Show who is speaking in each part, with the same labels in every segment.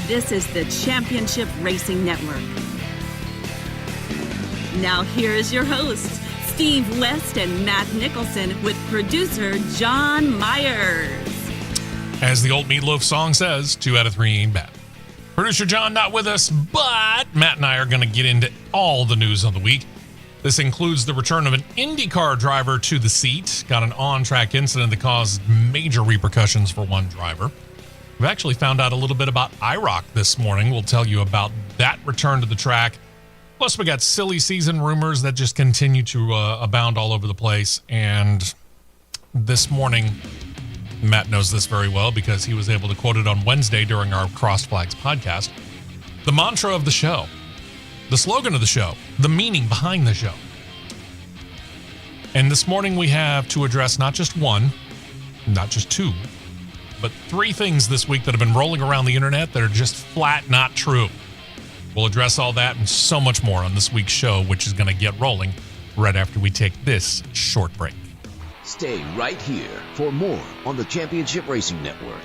Speaker 1: This is the Championship Racing Network. Now here is your host, Steve West and Matt Nicholson, with producer John Myers.
Speaker 2: As the old Meatloaf song says, 2 out of 3 ain't bad. Producer John not with us, but Matt and I are going to get into all the news of the week. This includes the return of an Indycar driver to the seat. Got an on-track incident that caused major repercussions for one driver. We've actually found out a little bit about IROC this morning. We'll tell you about that return to the track. Plus, we got silly season rumors that just continue to abound all over the place. And this morning, Matt knows this very well because he was able to quote it on Wednesday during our Crossed Flags podcast. The mantra of the show, the slogan of the show, the meaning behind the show. And this morning we have to address not just one, not just two, but 3 things this week that have been rolling around the internet that are just flat not true. We'll address all that and so much more on this week's show, which is going to get rolling right after we take this short break.
Speaker 3: Stay right here for more on the Championship Racing Network.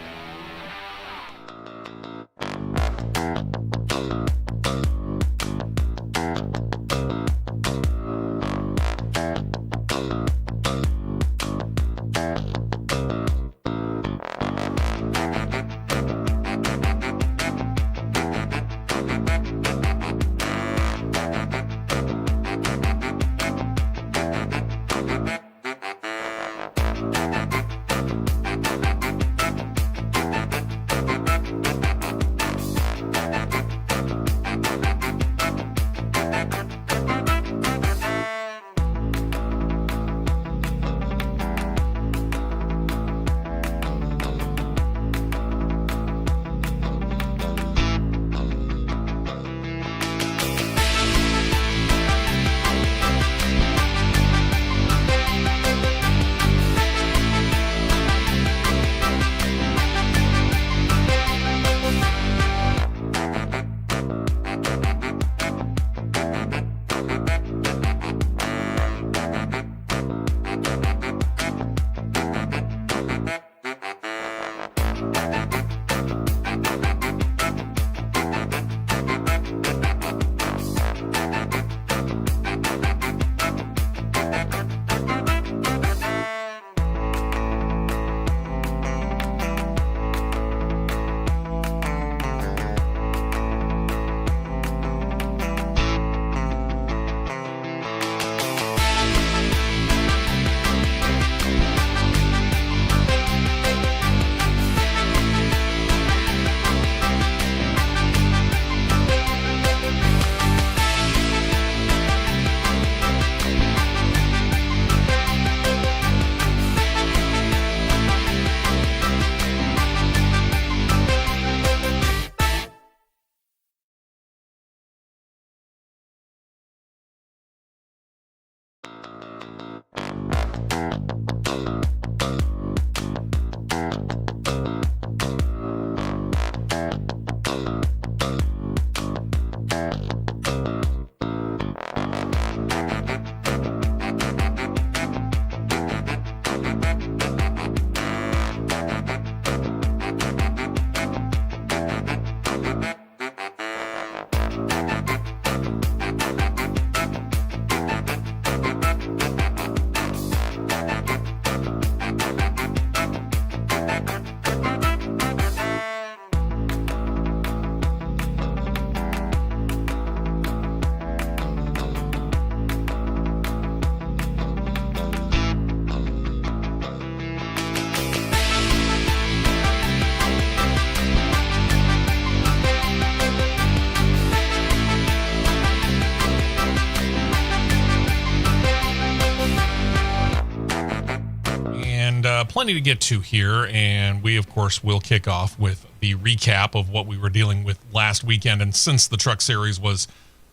Speaker 2: Plenty to get to here, and we, of course, will kick off with the recap of what we were dealing with last weekend. And since the Truck Series was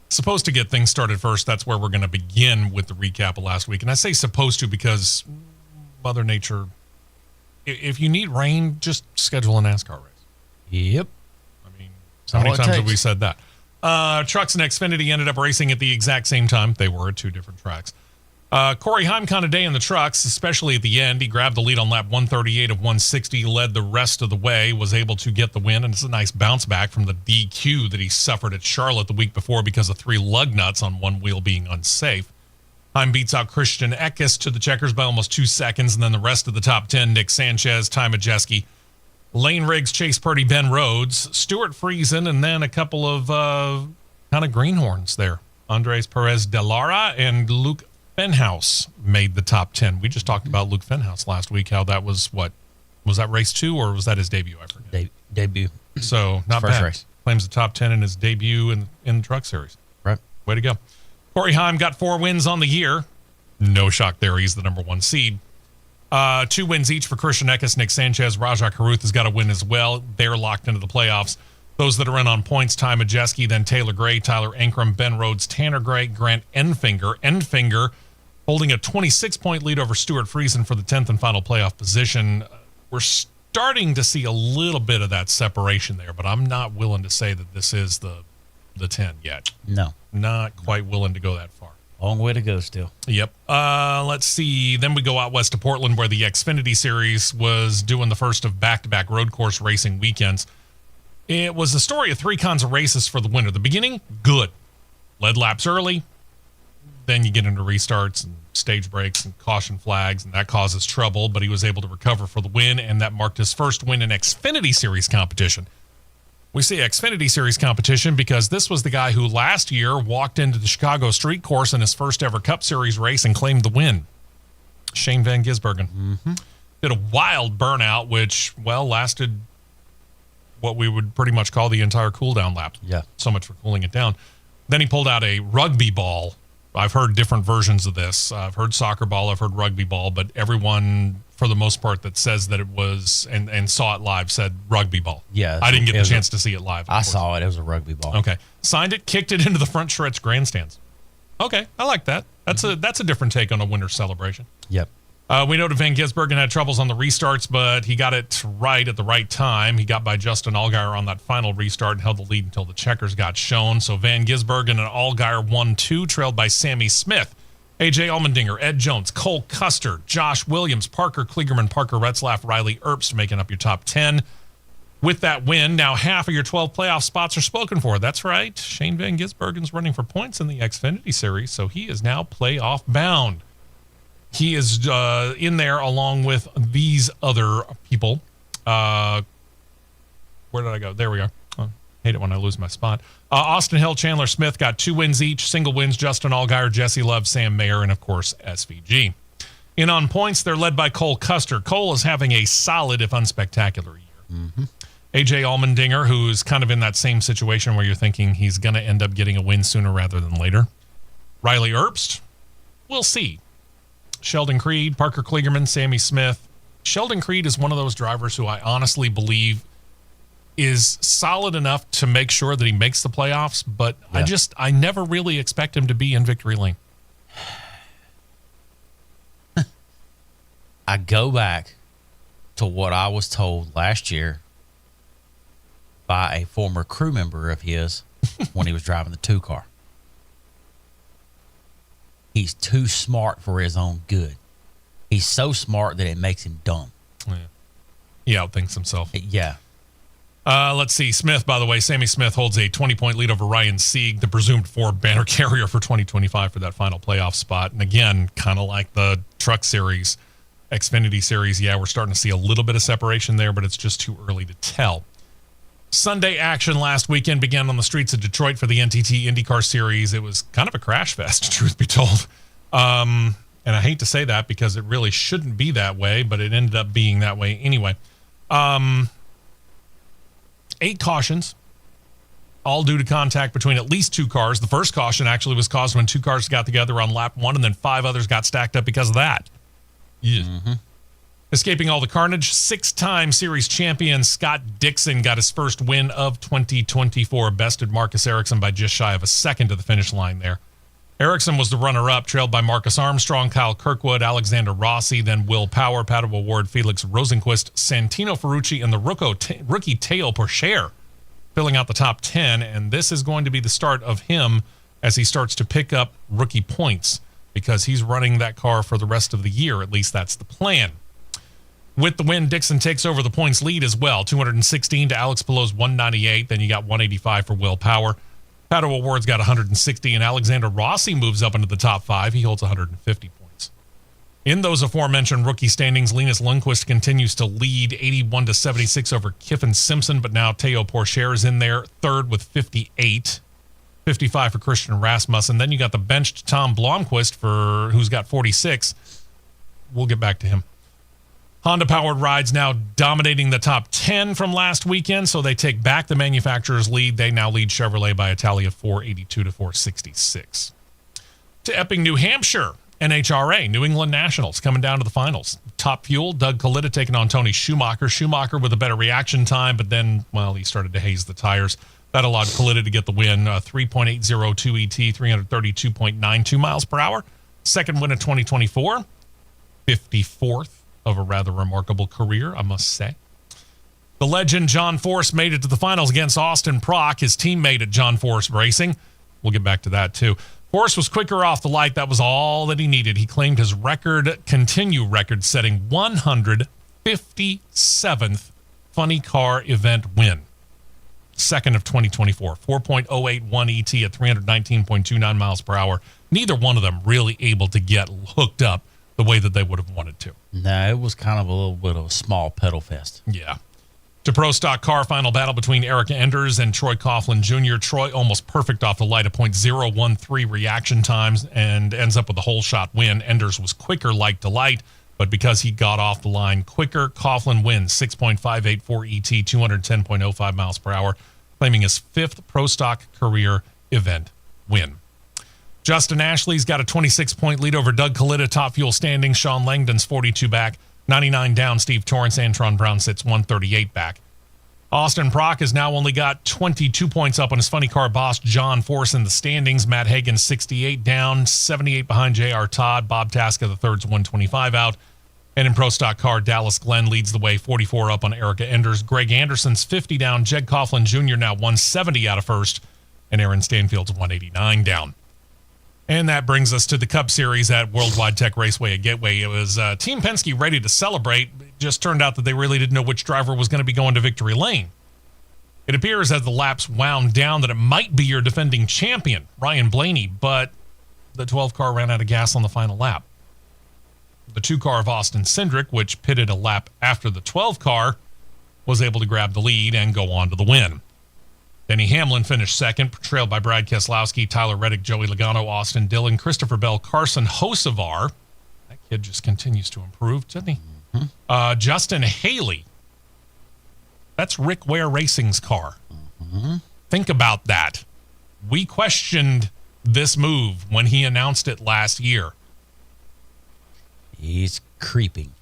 Speaker 2: supposed to get things started first, that's where we're going to begin with the recap of last week. And I say supposed to because Mother Nature, if you need rain, just schedule a NASCAR race.
Speaker 4: Yep.
Speaker 2: I mean, how many times have we said that? Trucks and Xfinity ended up racing at the exact same time. They were at 2 different tracks. Corey Heim kind of day in the trucks, especially at the end. He grabbed the lead on lap 138 of 160, led the rest of the way, was able to get the win, and it's a nice bounce back from the DQ that he suffered at Charlotte the week before because of 3 lug nuts on one wheel being unsafe. Heim beats out Christian Eckes to the checkers by almost 2 seconds, and then the rest of the top 10, Nick Sanchez, Ty Majeski, Lane Riggs, Chase Purdy, Ben Rhodes, Stuart Friesen, and then a couple of kind of greenhorns there. Andres Perez de Lara and Luke Fenhaus made the top 10. We just talked about Luke Fenhaus last week, how that was that race 2 or was that his debut? I forget.
Speaker 4: Debut.
Speaker 2: So not
Speaker 4: First
Speaker 2: bad.
Speaker 4: race.
Speaker 2: Claims the top 10 in his debut in the Truck Series.
Speaker 4: Right.
Speaker 2: Way to go. Corey Heim got 4 wins on the year. No shock there. He's the number 1 seed. 2 wins each for Christian Eckes, Nick Sanchez. Rajah Caruth has got a win as well. They're locked into the playoffs. Those that are in on points, Ty Majeski, then Taylor Gray, Tyler Ankrum, Ben Rhodes, Tanner Gray, Grant Enfinger. Enfinger holding a 26-point lead over Stuart Friesen for the 10th and final playoff position. We're starting to see a little bit of that separation there, but I'm not willing to say that this is the 10 yet.
Speaker 4: No.
Speaker 2: Not quite willing to go that far.
Speaker 4: Long way to go still.
Speaker 2: Yep. Let's see. Then we go out west to Portland where the Xfinity Series was doing the first of back-to-back road course racing weekends. It was the story of 3 cons of races for the winner. The beginning, good. Led laps early. Then you get into restarts and stage breaks and caution flags, and that causes trouble, but he was able to recover for the win, and that marked his first win in Xfinity Series competition. We say Xfinity Series competition because this was the guy who last year walked into the Chicago Street Course in his first ever Cup Series race and claimed the win. Shane Van Gisbergen. Mm-hmm. Did a wild burnout, which, lasted what we would pretty much call the entire cool-down lap.
Speaker 4: Yeah.
Speaker 2: So much for cooling it down. Then he pulled out a rugby ball. I've heard different versions of this. I've heard soccer ball, I've heard rugby ball, but everyone, for the most part, that says that it was and saw it live said rugby ball.
Speaker 4: Yeah.
Speaker 2: I didn't get the chance to see it live.
Speaker 4: I saw it. It was a rugby ball.
Speaker 2: Okay. Signed it, kicked it into the front stretch grandstands. Okay. I like that. That's a different take on a winter celebration.
Speaker 4: Yep.
Speaker 2: We know that Van Gisbergen had troubles on the restarts, but he got it right at the right time. He got by Justin Allgaier on that final restart and held the lead until the checkers got shown. So Van Gisbergen and Allgaier 1-2, trailed by Sammy Smith, A.J. Allmendinger, Ed Jones, Cole Custer, Josh Williams, Parker Kligerman, Parker Retzlaff, Riley Earps making up your top 10. With that win, now half of your 12 playoff spots are spoken for. That's right. Shane Van Gisbergen's running for points in the Xfinity Series, so he is now playoff bound. He is in there along with these other people. Where did I go? There we are. Oh, hate it when I lose my spot. Austin Hill, Chandler Smith got 2 wins each. Single wins, Justin Allgaier, Jesse Love, Sam Mayer, and, of course, SVG. In on points, they're led by Cole Custer. Cole is having a solid, if unspectacular, year. Mm-hmm. A.J. Allmendinger, who's kind of in that same situation where you're thinking he's going to end up getting a win sooner rather than later. Riley Earps, we'll see. Sheldon Creed, Parker Kligerman, Sammy Smith. Sheldon Creed is one of those drivers who I honestly believe is solid enough to make sure that he makes the playoffs, but yeah. I never really expect him to be in victory lane.
Speaker 4: I go back to what I was told last year by a former crew member of his when he was driving the 2 car. He's too smart for his own good. He's so smart that it makes him dumb.
Speaker 2: Yeah. He outthinks himself.
Speaker 4: Yeah.
Speaker 2: Let's see. Smith, by the way, Sammy Smith holds a 20-point lead over Ryan Sieg, the presumed Ford banner carrier for 2025 for that final playoff spot. And again, kind of like the Truck Series, Xfinity Series, we're starting to see a little bit of separation there, but it's just too early to tell. Sunday action last weekend began on the streets of Detroit for the NTT IndyCar Series. It was kind of a crash fest, truth be told. And I hate to say that because it really shouldn't be that way, but it ended up being that way anyway. 8 cautions, all due to contact between at least 2 cars. The first caution actually was caused when 2 cars got together on lap 1, and then 5 others got stacked up because of that. Yeah. Mm-hmm. Escaping all the carnage, 6-time series champion Scott Dixon got his first win of 2024, bested Marcus Ericsson by just shy of a second to the finish line there. Ericsson was the runner-up, trailed by Marcus Armstrong, Kyle Kirkwood, Alexander Rossi, then Will Power, Pato Award, Felix Rosenquist, Santino Ferrucci, and the rookie Teo Pourchaire filling out the top 10, and this is going to be the start of him as he starts to pick up rookie points, because he's running that car for the rest of the year. At least that's the plan. With the win, Dixon takes over the points lead as well. 216 to Alex Pillow's 198. Then you got 185 for Will Power. Pato Award's got 160, and Alexander Rossi moves up into the top 5. He holds 150 points. In those aforementioned rookie standings, Linus Lundqvist continues to lead 81 to 76 over Kiffin Simpson, but now Teo Porcher is in there, third with 58. 55 for Christian Rasmussen. Then you got the benched Tom Blomqvist, who's got 46. We'll get back to him. Honda-powered rides now dominating the top 10 from last weekend, so they take back the manufacturer's lead. They now lead Chevrolet by a tally of 482 to 466. To Epping, New Hampshire, NHRA, New England Nationals, coming down to the finals. Top Fuel, Doug Kalita taking on Tony Schumacher. Schumacher with a better reaction time, but then, well, he started to haze the tires. That allowed Kalita to get the win, 3.802 ET, 332.92 miles per hour. Second win of 2024, 54th. Of a rather remarkable career, I must say. The legend John Force made it to the finals against Austin Prock, his teammate at John Force Racing. We'll get back to that too. Force was quicker off the light. That was all that he needed. He claimed his record-setting 157th funny car event win. Second of 2024, 4.081 ET at 319.29 miles per hour. Neither one of them really able to get hooked up the way that they would have wanted to.
Speaker 4: No, it was kind of a little bit of a small pedal fest.
Speaker 2: Yeah. To Pro Stock Car, final battle between Erica Enders and Troy Coughlin Jr. Troy almost perfect off the light at .013 reaction times and ends up with a whole shot win. Enders was quicker light to light, but because he got off the line quicker, Coughlin wins 6.584 ET, 210.05 miles per hour, claiming his 5th Pro Stock career event win. Justin Ashley's got a 26-point lead over Doug Kalita, top fuel standing. Sean Langdon's 42 back. 99 down, Steve Torrance. Antron Brown sits 138 back. Austin Prock has now only got 22 points up on his funny car boss, John Force, in the standings. Matt Hagan, 68 down, 78 behind J.R. Todd. Bob Tasca, the third's 125 out. And in Pro Stock Car, Dallas Glenn leads the way, 44 up on Erica Enders. Greg Anderson's 50 down. Jed Coughlin Jr. now 170 out of first. And Aaron Stanfield's 189 down. And that brings us to the Cup Series at Worldwide Tech Raceway at Gateway. It was Team Penske ready to celebrate. It just turned out that they really didn't know which driver was going to be going to victory lane. It appears as the laps wound down that it might be your defending champion, Ryan Blaney, but the 12 car ran out of gas on the final lap. The 2 car of Austin Cindric, which pitted a lap after the 12 car, was able to grab the lead and go on to the win. Denny Hamlin finished second, trailed by Brad Keselowski, Tyler Reddick, Joey Logano, Austin Dillon, Christopher Bell, Carson Hocevar. That kid just continues to improve, doesn't he? Mm-hmm. Justin Haley. That's Rick Ware Racing's car. Mm-hmm. Think about that. We questioned this move when he announced it last year.
Speaker 4: He's creeping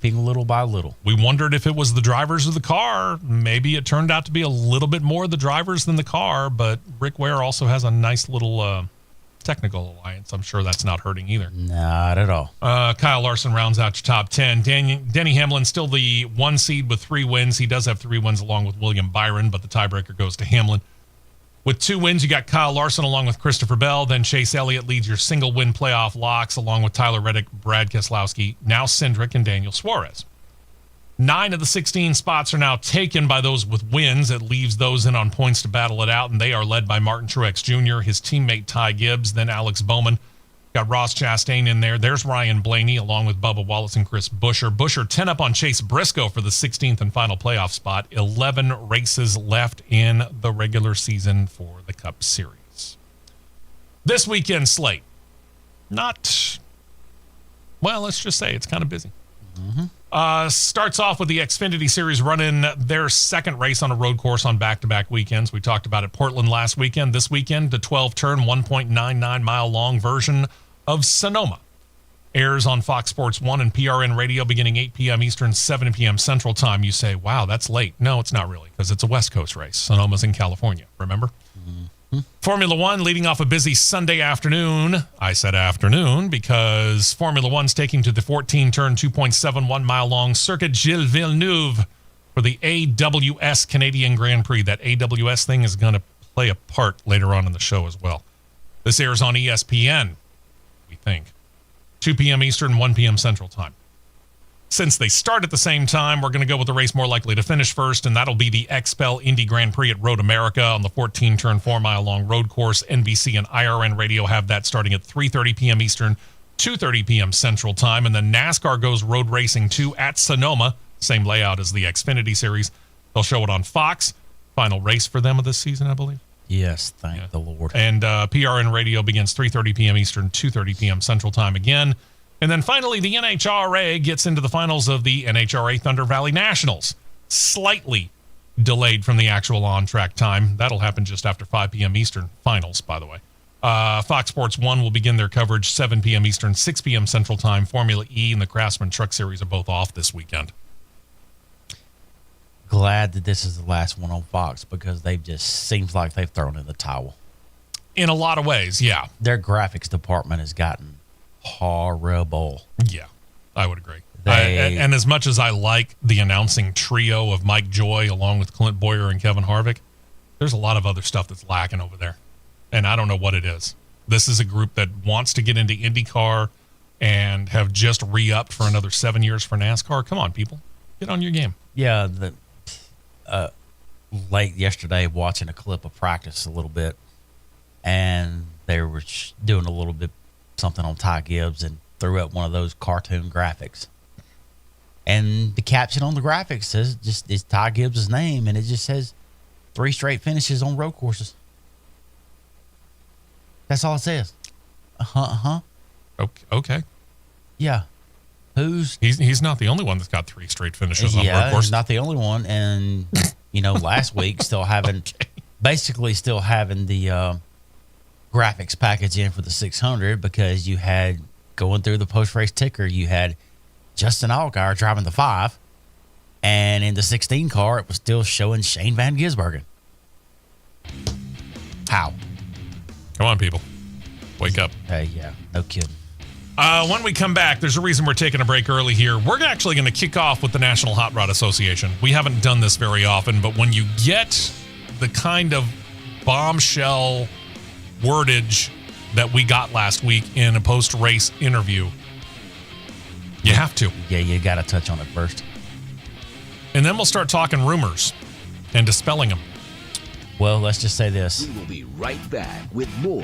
Speaker 4: little by little.
Speaker 2: We wondered if it was the drivers of the car. Maybe it turned out to be a little bit more the drivers than the car, but Rick Ware also has a nice little technical alliance. I'm sure that's not hurting either.
Speaker 4: Not at all.
Speaker 2: Kyle Larson rounds out your top 10. Denny Hamlin still the 1 seed with 3 wins. He does have 3 wins along with William Byron, but the tiebreaker goes to Hamlin. With 2 wins, you got Kyle Larson along with Christopher Bell. Then Chase Elliott leads your single win playoff locks along with Tyler Reddick, Brad Keselowski, now Cindric, and Daniel Suarez. 9 of the 16 spots are now taken by those with wins. It leaves those in on points to battle it out, and they are led by Martin Truex Jr., his teammate Ty Gibbs, then Alex Bowman. Got Ross Chastain in there. There's Ryan Blaney along with Bubba Wallace and Chris Buescher. Buescher 10 up on Chase Briscoe for the 16th and final playoff spot. 11 races left in the regular season for the Cup Series. This weekend slate. Let's just say it's kind of busy. Mm-hmm. Starts off with the Xfinity Series running their second race on a road course on back-to-back weekends. We talked about it Portland last weekend. This weekend, the 12-turn, 1.99-mile-long version of Sonoma airs on Fox Sports 1 and PRN Radio beginning 8 p.m. Eastern, 7 p.m. Central Time. You say, wow, that's late. No, it's not really, because it's a West Coast race. Sonoma's in California, remember? Mm-hmm. Formula One leading off a busy Sunday afternoon. I said afternoon because Formula One's taking to the 14-turn, 2.71-mile-long Circuit Gilles Villeneuve for the AWS Canadian Grand Prix. That AWS thing is going to play a part later on in the show as well. This airs on ESPN. we think. 2 p.m. Eastern, 1 p.m. Central Time. Since they start at the same time, we're going to go with the race more likely to finish first, and that'll be the XPEL Indy Grand Prix at Road America on the 14-turn, 4-mile-long road course. NBC and IRN Radio have that starting at 3:30 p.m. Eastern, 2:30 p.m. Central Time, and then NASCAR goes road racing 2 at Sonoma, same layout as the Xfinity Series. They'll show it on Fox. Final race for them of this season, I believe.
Speaker 4: Yes, thank the Lord.
Speaker 2: And PRN Radio begins 3:30 p.m. Eastern, 2:30 p.m. Central Time again. And then finally, the NHRA gets into the finals of the NHRA Thunder Valley Nationals. Slightly delayed from the actual on-track time. That'll happen just after 5 p.m. Eastern finals, by the way. Fox Sports 1 will begin their coverage 7 p.m. Eastern, 6 p.m. Central Time. Formula E and the Craftsman Truck Series are both off this weekend.
Speaker 4: Glad that this is the last one on Fox because they just seems like they've thrown in the towel.
Speaker 2: In a lot of ways, yeah.
Speaker 4: Their graphics department has gotten horrible.
Speaker 2: Yeah, I would agree. And as much as I like the announcing trio of Mike Joy along with Clint Boyer and Kevin Harvick, there's a lot of other stuff that's lacking over there. And I don't know what it is. This is a group that wants to get into IndyCar and have just re-upped for another 7 years for NASCAR. Come on, people. Get on your game.
Speaker 4: Yeah, late yesterday watching a clip of practice a little bit, and they were doing a little bit something on Ty Gibbs and threw up one of those cartoon graphics. And the caption on the graphic says it's Ty Gibbs' name, and it just says 3 straight finishes on road courses. That's all it says.
Speaker 2: Okay.
Speaker 4: Yeah.
Speaker 2: He's not the only one that's got 3 straight finishes on road
Speaker 4: Yeah,
Speaker 2: courses.
Speaker 4: he's not the only one. And, last week still having basically still having the graphics package in for the 600 because you had going through the post-race ticker, you had Justin Allgaier driving the 5, and in the 16 car, it was still showing Shane Van Gisbergen. How?
Speaker 2: Come on, people. Wake up.
Speaker 4: Yeah, no kidding.
Speaker 2: When we come back, there's a reason we're taking a break early here. We're actually going to kick off with the National Hot Rod Association. We haven't done this very often, but when you get the kind of bombshell wordage that we got last week in a post-race interview, you have to.
Speaker 4: Yeah, you got to touch on it first.
Speaker 2: And then we'll start talking rumors and dispelling them.
Speaker 4: Well, let's just say this.
Speaker 3: We will be right back with more.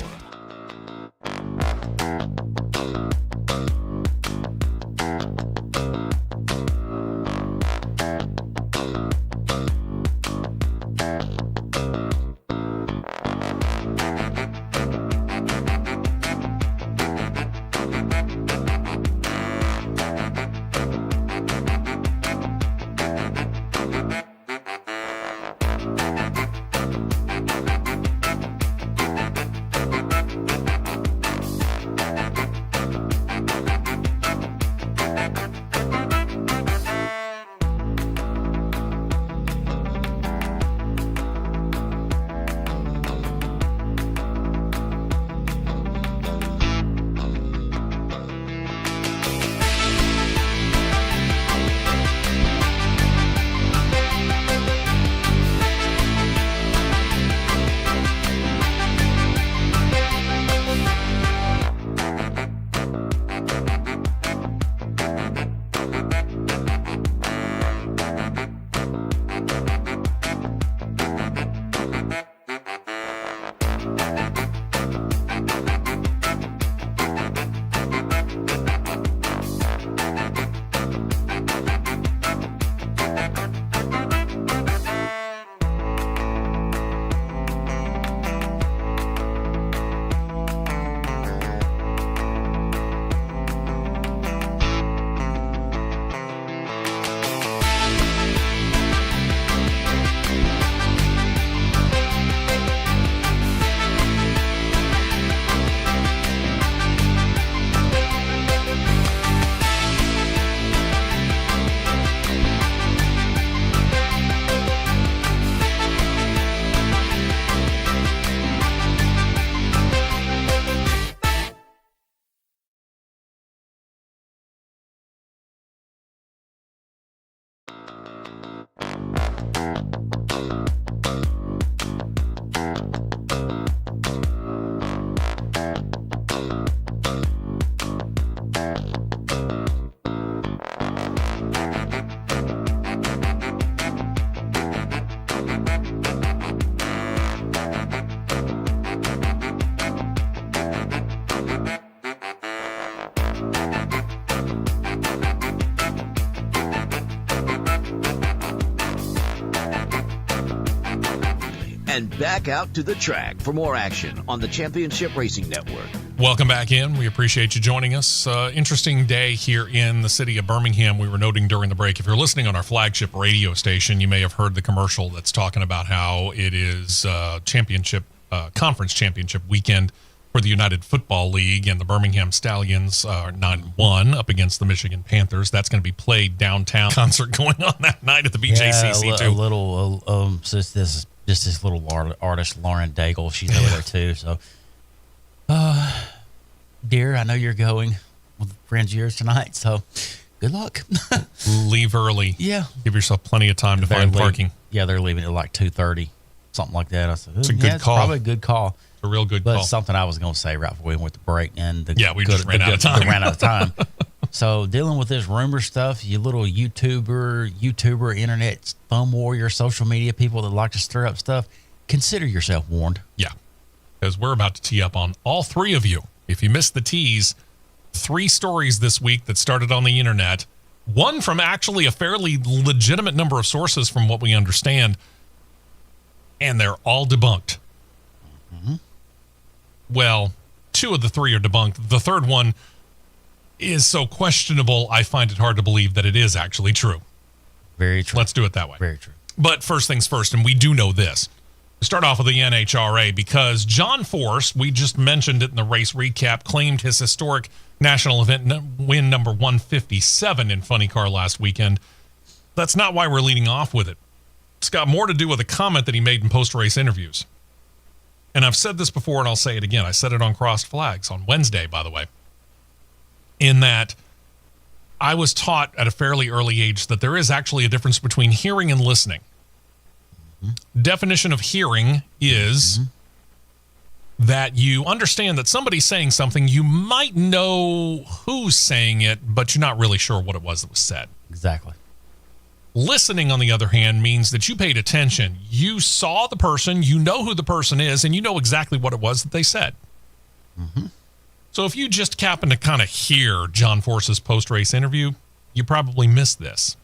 Speaker 3: and back out to the track for more action on the Championship Racing Network.
Speaker 2: Welcome back in. We appreciate you joining us. Interesting day here in the city of Birmingham. We were noting during the break, if you're listening on our flagship radio station, you may have heard the commercial that's talking about how it is conference championship weekend for the United Football League, and the Birmingham Stallions are 9-1 up against the Michigan Panthers. That's going to be played downtown. Concert going on that night at the BJCC too.
Speaker 4: A little, so this little artist, Lauren Daigle, she's over there too. So, dear, I know you're going with friends of yours tonight, so good luck.
Speaker 2: Leave early.
Speaker 4: Yeah.
Speaker 2: Give yourself plenty of time to find parking.
Speaker 4: Yeah, they're leaving at like 2:30, something like that. I said,
Speaker 2: it's a good call.
Speaker 4: Probably a good call.
Speaker 2: It's a real good
Speaker 4: but
Speaker 2: call.
Speaker 4: But something I was going to say right before we went to break, and we
Speaker 2: just ran out of time.
Speaker 4: Ran out of time. So dealing with this rumor stuff, you little YouTuber, internet thumb warrior, social media people that like to stir up stuff, consider yourself warned.
Speaker 2: Yeah, because we're about to tee up on all three of you. If you missed the tease, 3 stories this week that started on the internet, one from actually a fairly legitimate number of sources from what we understand, and they're all debunked. Mm-hmm. Well, 2 of the 3 are debunked. The third one is so questionable, I find it hard to believe that it is actually true.
Speaker 4: Very true.
Speaker 2: Let's do it that way.
Speaker 4: Very true.
Speaker 2: But first things first, and we do know this. Start off with the NHRA, because John Force, we just mentioned it in the race recap, claimed his historic national event win number 157 in Funny Car last weekend. That's not why we're leading off with it. It's got more to do with a comment that he made in post-race interviews. And I've said this before, and I'll say it again. I said it on Crossed Flags on Wednesday, by the way, in that I was taught at a fairly early age that there is actually a difference between hearing and listening. Mm-hmm. Definition of hearing is that you understand that somebody's saying something. You might know who's saying it, but you're not really sure what it was that was said.
Speaker 4: Exactly.
Speaker 2: Listening, on the other hand, means that you paid attention. You saw the person, you know who the person is, and you know exactly what it was that they said. Mm-hmm. So if you just happen to kind of hear John Force's post-race interview, you probably missed this.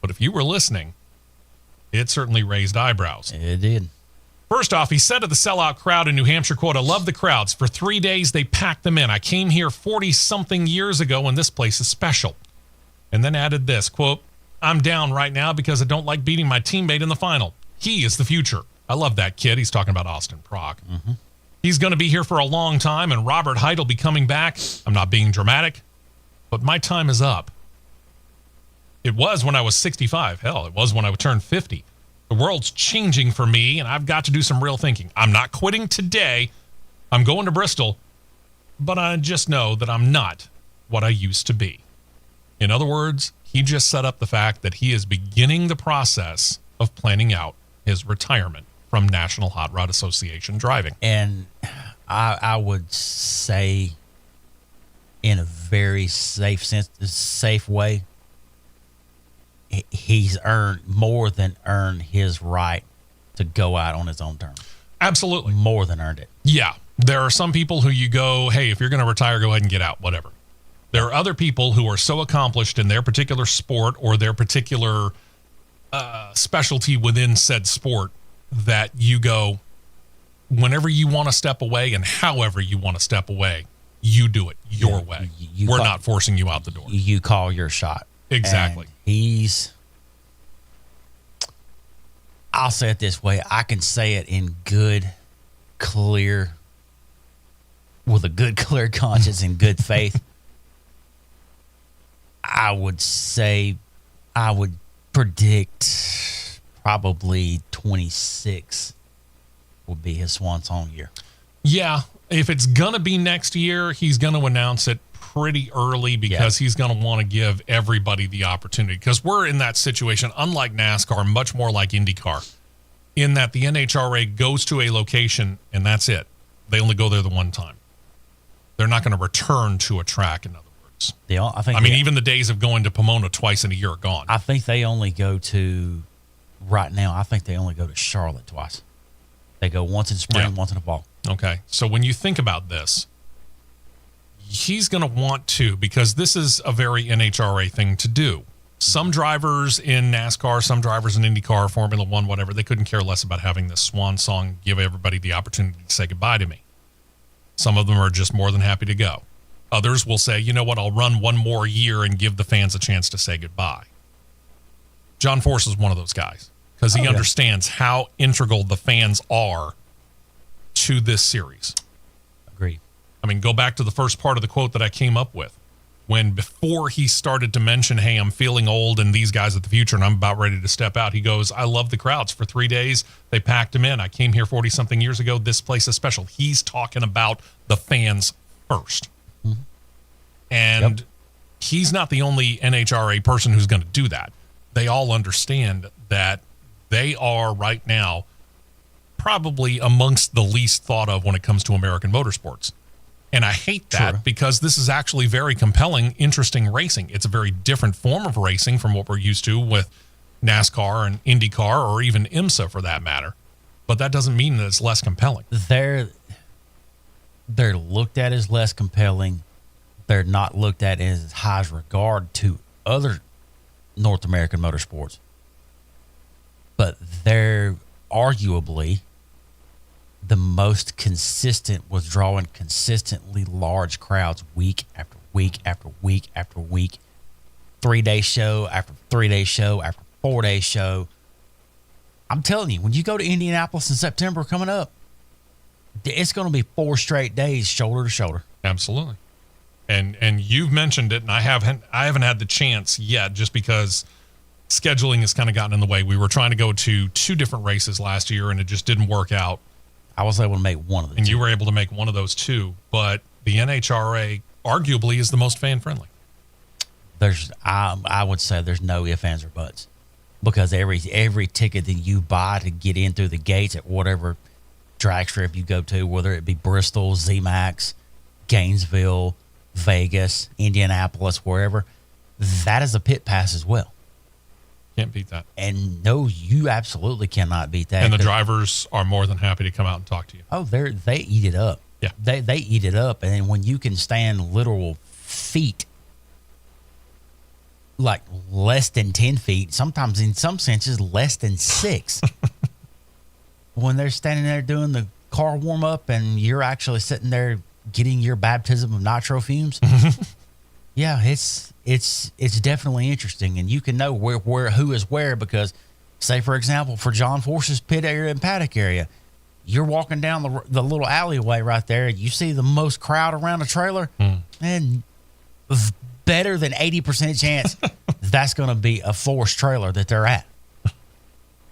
Speaker 2: But if you were listening, it certainly raised eyebrows.
Speaker 4: It did.
Speaker 2: First off, he said to the sellout crowd in New Hampshire, quote, "I love the crowds. For 3 days, they packed them in. I came here 40-something years ago, and this place is special." And then added this, quote, "I'm down right now because I don't like beating my teammate in the final. He is the future. I love that kid." He's talking about Austin Prock. Mm-hmm. "He's going to be here for a long time, and Robert Heidt will be coming back. I'm not being dramatic, but my time is up. It was when I was 65. Hell, it was when I turned 50. The world's changing for me, and I've got to do some real thinking. I'm not quitting today. I'm going to Bristol, but I just know that I'm not what I used to be." In other words, he just set up the fact that he is beginning the process of planning out his retirement from National Hot Rod Association driving.
Speaker 4: And I would say, in a very safe way, he's more than earned his right to go out on his own terms.
Speaker 2: Absolutely.
Speaker 4: More than earned it.
Speaker 2: Yeah. There are some people who you go, hey, if you're going to retire, go ahead and get out, whatever. There are other people who are so accomplished in their particular sport or their particular specialty within said sport that you go, whenever you want to step away and however you want to step away, you do it your way. We're not forcing you out the door.
Speaker 4: You call your shot.
Speaker 2: Exactly.
Speaker 4: And I'll say it this way. I can say it in with a good, clear conscience and good faith. I would predict probably 26 will be his swan song year.
Speaker 2: Yeah. If it's going to be next year, he's going to announce it pretty early because he's going to want to give everybody the opportunity. Because we're in that situation, unlike NASCAR, much more like Indycar, in that the NHRA goes to a location and that's it. They only go there the one time. They're not going to return to a track, in other words. Even the days of going to Pomona twice in a year are gone.
Speaker 4: I think they only go to, right now, I think they only go to Charlotte twice. They go once in spring, once in the fall.
Speaker 2: Okay. So when you think about this, he's going to want to, because this is a very NHRA thing to do. Some drivers in NASCAR, some drivers in IndyCar, Formula One, whatever, they couldn't care less about having this swan song give everybody the opportunity to say goodbye to me. Some of them are just more than happy to go. Others will say, you know what, I'll run one more year and give the fans a chance to say goodbye. John Force is one of those guys because he understands how integral the fans are to this series.
Speaker 4: Agreed.
Speaker 2: I mean, go back to the first part of the quote that I came up with. When before he started to mention, hey, I'm feeling old and these guys are the future and I'm about ready to step out, he goes, I love the crowds. For 3 days, they packed him in. I came here 40-something years ago. This place is special. He's talking about the fans first. Mm-hmm. And he's not the only NHRA person who's going to do that. They all understand that they are right now probably amongst the least thought of when it comes to American motorsports. And I hate that because this is actually very compelling, interesting racing. It's a very different form of racing from what we're used to with NASCAR and IndyCar or even IMSA for that matter. But that doesn't mean that it's less compelling.
Speaker 4: They're looked at as less compelling. They're not looked at as high as regard to other North American motorsports. But they're arguably the most consistent with drawing consistently large crowds week after week after week after week. 3-day show after 3-day show after 4-day show. I'm telling you, when you go to Indianapolis in September coming up, it's going to be 4 straight days shoulder to shoulder.
Speaker 2: Absolutely. And you've mentioned it, and I haven't had the chance yet just because scheduling has kind of gotten in the way. We were trying to go to 2 different races last year, and it just didn't work out.
Speaker 4: I was able to make one of them.
Speaker 2: And you were able to make one of those 2, but the NHRA arguably is the most fan-friendly.
Speaker 4: I would say there's no ifs, ands, or buts. Because every ticket that you buy to get in through the gates at whatever drag strip you go to, whether it be Bristol, ZMAX, Gainesville, Vegas, Indianapolis, wherever, that is a pit pass as well.
Speaker 2: Can't beat that.
Speaker 4: And no, you absolutely cannot beat that.
Speaker 2: And the drivers are more than happy to come out and talk to you.
Speaker 4: Oh, they eat it up.
Speaker 2: Yeah.
Speaker 4: They eat it up. And when you can stand literal feet, like less than 10 feet, sometimes in some senses less than 6, when they're standing there doing the car warm up and you're actually sitting there getting your baptism of nitro fumes. Yeah, it's definitely interesting, and you can know where who is where because, say for example, for John Force's pit area and paddock area, you're walking down the little alleyway right there, and you see the most crowd around the trailer, and better than 80% chance that's going to be a Force trailer that they're at.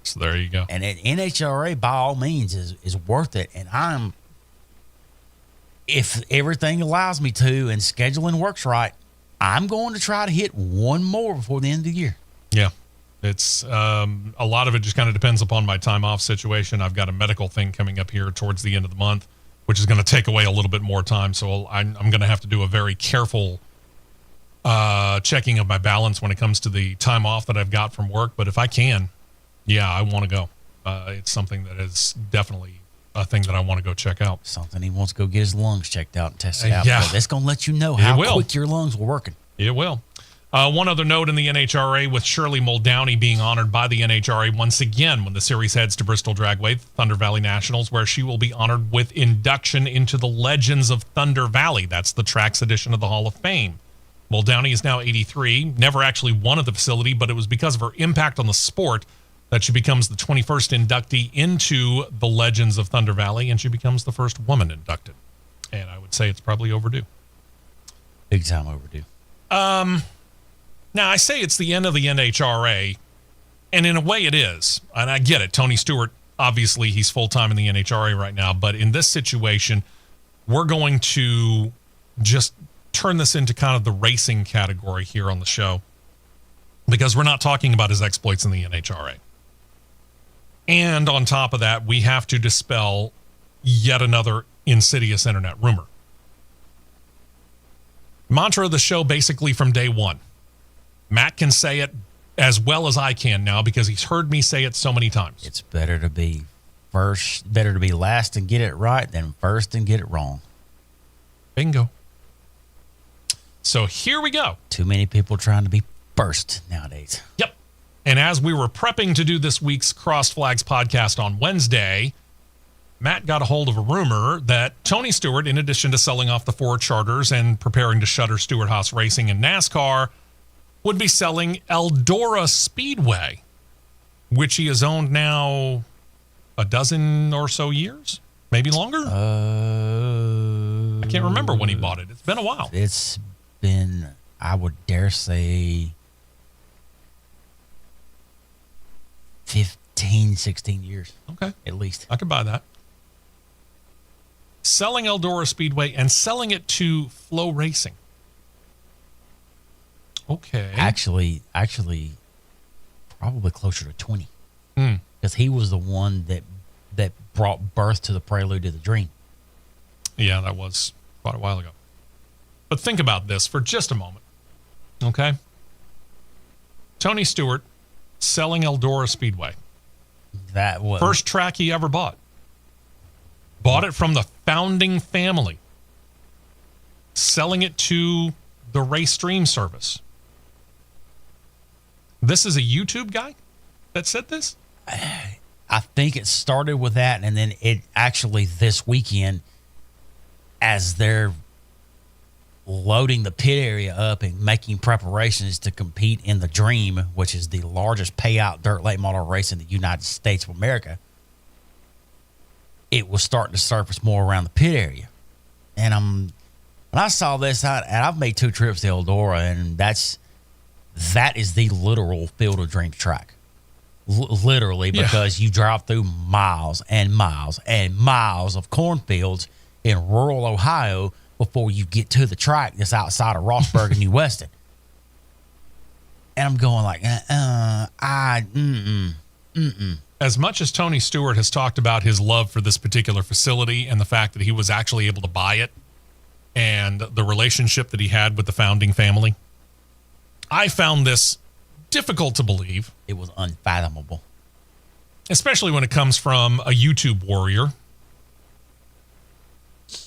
Speaker 2: So there you go.
Speaker 4: And NHRA by all means is worth it, and if everything allows me to and scheduling works right, I'm going to try to hit one more before the end of the year.
Speaker 2: Yeah. It's a lot of it just kind of depends upon my time off situation. I've got a medical thing coming up here towards the end of the month, which is going to take away a little bit more time. So I'm going to have to do a very careful checking of my balance when it comes to the time off that I've got from work. But if I can, yeah, I want to go. It's something that is definitely a thing that I want to go check out.
Speaker 4: Something he wants to go get his lungs checked out and tested out.
Speaker 2: Yeah.
Speaker 4: That's going to let you know how quick your lungs were working.
Speaker 2: It will. One other note in the NHRA with Shirley Muldowney being honored by the NHRA once again when the series heads to Bristol Dragway, Thunder Valley Nationals, where she will be honored with induction into the Legends of Thunder Valley. That's the track's edition of the Hall of Fame. Muldowney is now 83, never actually won at the facility, but it was because of her impact on the sport that she becomes the 21st inductee into the Legends of Thunder Valley, and she becomes the first woman inducted. And I would say it's probably overdue.
Speaker 4: Big time overdue.
Speaker 2: Now, I say it's the end of the NHRA, and in a way it is. And I get it. Tony Stewart, obviously, he's full-time in the NHRA right now. But in this situation, we're going to just turn this into kind of the racing category here on the show because we're not talking about his exploits in the NHRA. And on top of that, we have to dispel yet another insidious internet rumor. Mantra of the show basically from day one. Matt can say it as well as I can now because he's heard me say it so many times.
Speaker 4: It's better to be last and get it right than first and get it wrong.
Speaker 2: Bingo. So here we go.
Speaker 4: Too many people trying to be burst nowadays.
Speaker 2: Yep. And as we were prepping to do this week's Crossed Flags podcast on Wednesday, Matt got a hold of a rumor that Tony Stewart, in addition to selling off the 4 charters and preparing to shutter Stewart-Haas Racing and NASCAR, would be selling Eldora Speedway, which he has owned now a dozen or so years, maybe longer. I can't remember when he bought it. It's been a while.
Speaker 4: It's been, I would dare say, 15, 16 years.
Speaker 2: Okay.
Speaker 4: At least.
Speaker 2: I could buy that. Selling Eldora Speedway and selling it to Flow Racing. Okay.
Speaker 4: Actually, probably closer to 20. Because he was the one that brought birth to the prelude to the dream.
Speaker 2: Yeah, that was quite a while ago. But think about this for just a moment. Okay. Tony Stewart selling Eldora Speedway.
Speaker 4: That was
Speaker 2: First track he ever bought. Bought it from the founding family. Selling it to the Race Stream service. This is a YouTube guy that said this?
Speaker 4: I think it started with that, and then it actually this weekend, as they're loading the pit area up and making preparations to compete in the Dream, which is the largest payout dirt late model race in the United States of America, it was starting to surface more around the pit area. And when I saw this, and I've made 2 trips to Eldora, and that is the literal Field of Dreams track. Literally, because you drive through miles and miles and miles of cornfields in rural Ohio before you get to the track that's outside of Rossburg and New Weston. And I'm going like,
Speaker 2: As much as Tony Stewart has talked about his love for this particular facility and the fact that he was actually able to buy it and the relationship that he had with the founding family, I found this difficult to believe.
Speaker 4: It was unfathomable.
Speaker 2: Especially when it comes from a YouTube warrior.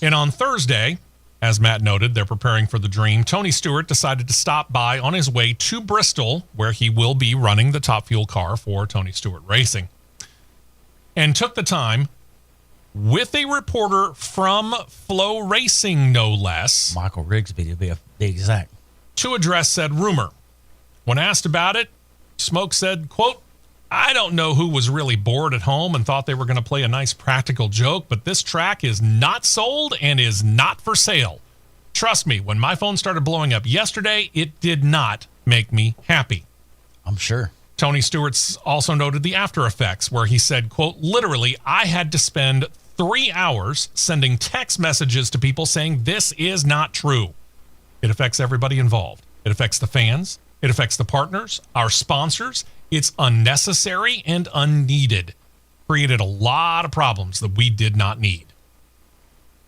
Speaker 2: And on Thursday, as Matt noted, they're preparing for the Dream. Tony Stewart decided to stop by on his way to Bristol, where he will be running the Top Fuel car for Tony Stewart Racing, and took the time with a reporter from Flow Racing, no less,
Speaker 4: Michael Rigsby, to be exact,
Speaker 2: to address said rumor. When asked about it, Smoke said, quote, "I don't know who was really bored at home and thought they were going to play a nice practical joke, but this track is not sold and is not for sale. Trust me, when my phone started blowing up yesterday, it did not make me happy."
Speaker 4: I'm sure.
Speaker 2: Tony Stewart's also noted the after effects, where he said, quote, "Literally, I had to spend 3 hours sending text messages to people saying this is not true. It affects everybody involved. It affects the fans. It affects the partners, our sponsors. It's unnecessary and unneeded. Created a lot of problems that we did not need."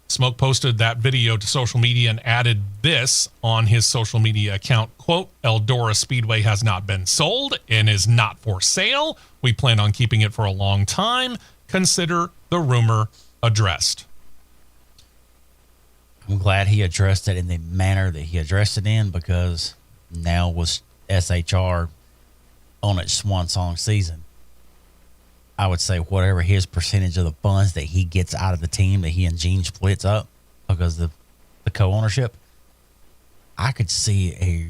Speaker 2: Smoke posted that video to social media and added this on his social media account, quote, "Eldora Speedway has not been sold and is not for sale. We plan on keeping it for a long time. Consider the rumor addressed."
Speaker 4: I'm glad he addressed it in the manner that he addressed it in, because now was SHR on its swan song season. I would say whatever his percentage of the funds that he gets out of the team that he and Gene splits up because of the co-ownership, I could see a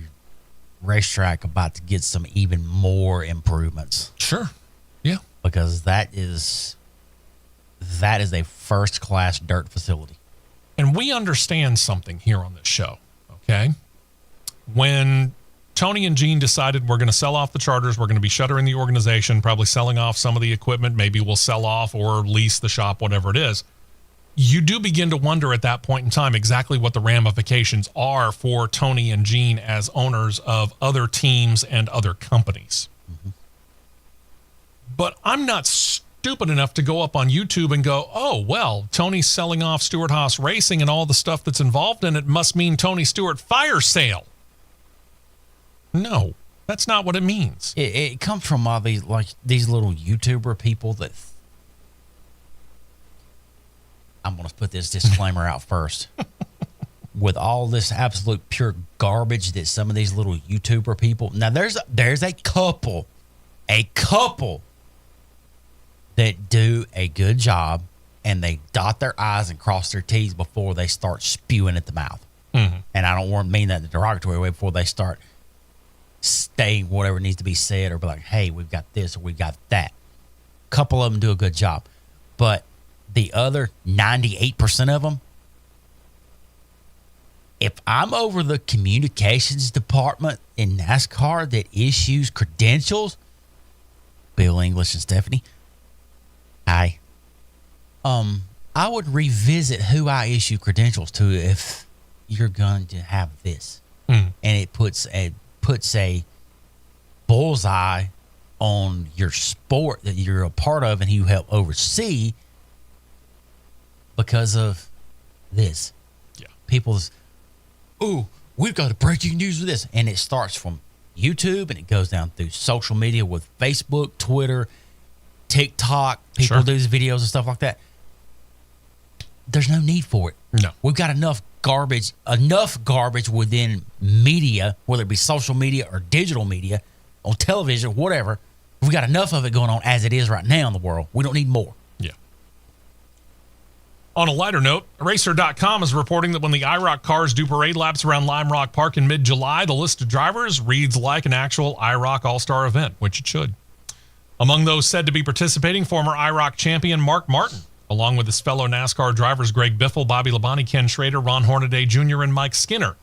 Speaker 4: racetrack about to get some even more improvements.
Speaker 2: Sure. Yeah.
Speaker 4: Because that is a first-class dirt facility.
Speaker 2: And we understand something here on this show, okay? When Tony and Gene decided we're going to sell off the charters, we're going to be shuttering the organization, probably selling off some of the equipment, maybe we'll sell off or lease the shop, whatever it is, you do begin to wonder at that point in time exactly what the ramifications are for Tony and Gene as owners of other teams and other companies. Mm-hmm. But I'm not stupid enough to go up on YouTube and go, oh, well, Tony's selling off Stewart-Haas Racing and all the stuff that's involved in it must mean Tony Stewart fire sale. No, that's not what it means.
Speaker 4: It comes from all these little YouTuber people that I'm going to put this disclaimer out first. with all this absolute pure garbage that some of these little YouTuber people. Now there's a couple that do a good job, and they dot their I's and cross their T's before they start spewing at the mouth. Mm-hmm. And I don't want to mean that in a derogatory way, before they start saying whatever needs to be said, or be like, hey, we've got this or we got that. A couple of them do a good job, but the other 98% of them, if I'm over the communications department in NASCAR that issues credentials, Bill English and Stephanie, I would revisit who I issue credentials to if you're going to have this. And it puts a bullseye on your sport that you're a part of and you help oversee because of this.
Speaker 2: Yeah.
Speaker 4: People's, we've got a breaking news with this. And it starts from YouTube and it goes down through social media with Facebook, Twitter, TikTok. People do these videos and stuff like that. There's no need for it.
Speaker 2: No.
Speaker 4: We've got enough garbage within media, whether it be social media or digital media, on television, whatever. We've got enough of it going on as it is right now in the world. We don't need more.
Speaker 2: Yeah. On a lighter note, Racer.com is reporting that when the IROC cars do parade laps around Lime Rock Park in mid-July, the list of drivers reads like an actual IROC All-Star event, which it should. Among those said to be participating, former IROC champion Mark Martin, along with his fellow NASCAR drivers Greg Biffle, Bobby Labonte, Ken Schrader, Ron Hornaday Jr., and Mike Skinner.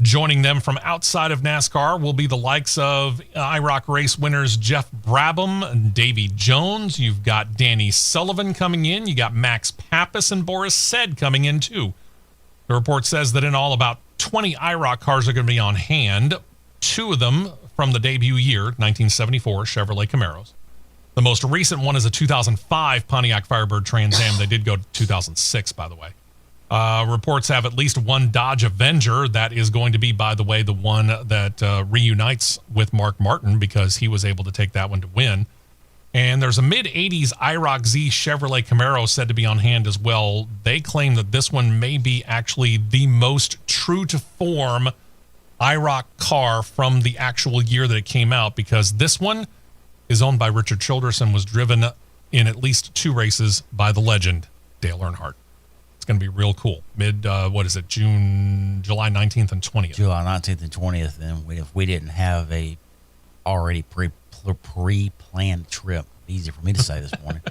Speaker 2: Joining them from outside of NASCAR will be the likes of IROC race winners Jeff Brabham and Davy Jones. You've got Danny Sullivan coming in. You got Max Pappas and Boris Said coming in too. The report says that in all, about 20 IROC cars are going to be on hand. 2 of them from the debut year, 1974 Chevrolet Camaros. The most recent one is a 2005 Pontiac Firebird Trans Am. They did go to 2006, by the way. Reports have at least one Dodge Avenger. That is going to be, by the way, the one that reunites with Mark Martin because he was able to take that one to win. And there's a mid-'80s IROC Z Chevrolet Camaro said to be on hand as well. They claim that this one may be actually the most true-to-form IROC car from the actual year that it came out, because this one is owned by Richard Childress and was driven in at least 2 races by the legend, Dale Earnhardt. It's going to be real cool. July 19th and 20th.
Speaker 4: July 19th and 20th. And if we didn't have a already pre-planned trip, easy for me to say this morning,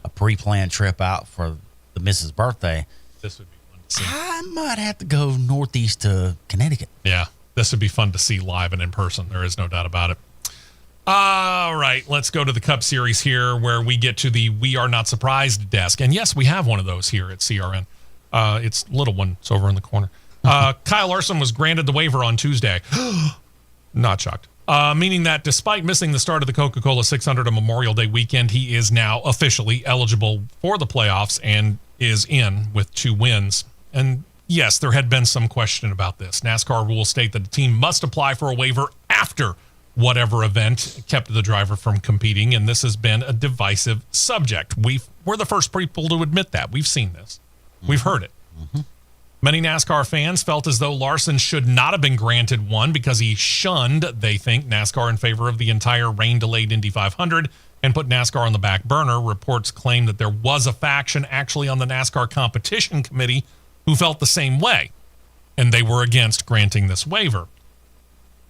Speaker 4: a pre-planned trip out for the missus' birthday,
Speaker 2: this would be fun to see.
Speaker 4: I might have to go northeast to Connecticut.
Speaker 2: Yeah, this would be fun to see live and in person. There is no doubt about it. All right, let's go to the Cup Series here, where we get to the We Are Not Surprised desk. And yes, we have one of those here at CRN. It's a little one. It's over in the corner. Kyle Larson was granted the waiver on Tuesday. Not shocked. Meaning that despite missing the start of the Coca-Cola 600 on Memorial Day weekend, he is now officially eligible for the playoffs and is in with 2 wins. And yes, there had been some question about this. NASCAR rules state that the team must apply for a waiver after whatever event kept the driver from competing, and this has been a divisive subject. We're the first people to admit that. We've seen this. We've heard it. Mm-hmm. Many NASCAR fans felt as though Larson should not have been granted one because he shunned, they think, NASCAR in favor of the entire rain-delayed Indy 500 and put NASCAR on the back burner. Reports claim that there was a faction actually on the NASCAR competition committee who felt the same way, and they were against granting this waiver.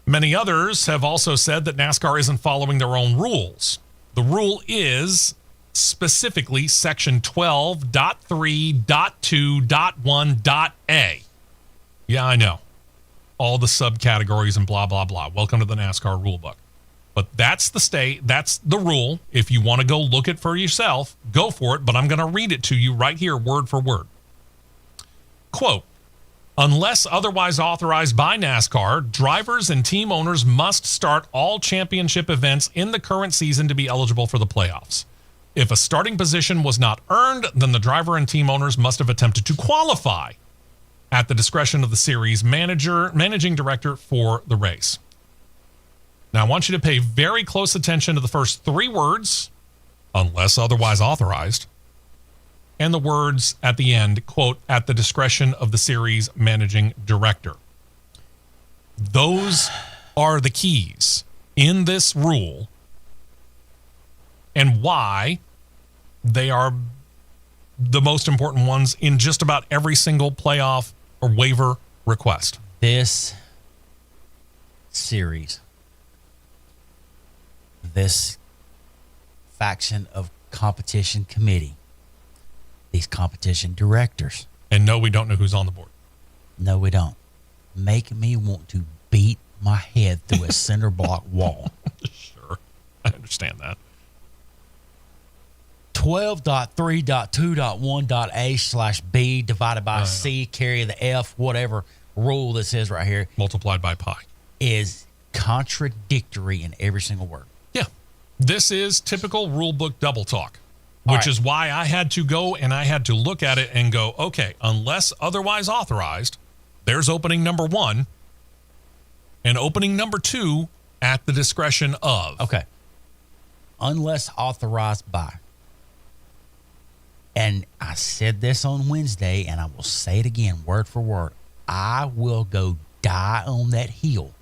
Speaker 2: Many others have also said that NASCAR isn't following their own rules. The rule is specifically Section 12.3.2.1.a. Yeah, I know. All the subcategories and blah, blah, blah. Welcome to the NASCAR rulebook. But that's the rule. If you want to go look it for yourself, go for it. But I'm going to read it to you right here, word for word. Quote, unless otherwise authorized by NASCAR, drivers and team owners must start all championship events in the current season to be eligible for the playoffs. If a starting position was not earned, then the driver and team owners must have attempted to qualify at the discretion of the series managing director for the race. Now, I want you to pay very close attention to the first 3 words, unless otherwise authorized. and the words at the end, quote, at the discretion of the series managing director. Those are the keys in this rule and why they are the most important ones in just about every single playoff or waiver request.
Speaker 4: This series, this faction of competition committee, these competition directors.
Speaker 2: And no, we don't know who's on the board.
Speaker 4: No, we don't. Make me want to beat my head through a cinder block wall.
Speaker 2: Sure. I understand that.
Speaker 4: 12.3.2.1.A/B divided by C, carry the F, whatever rule this is right here,
Speaker 2: Multiplied by pi.
Speaker 4: is contradictory in every single word.
Speaker 2: Yeah. This is typical rule book double talk, which is why I had to go and I had to look at it and go, okay, unless otherwise authorized, there's opening number 1 and opening number 2 at the discretion of.
Speaker 4: Okay. Unless authorized by. And I said this on Wednesday, and I will say it again, word for word. I will go die on that hill,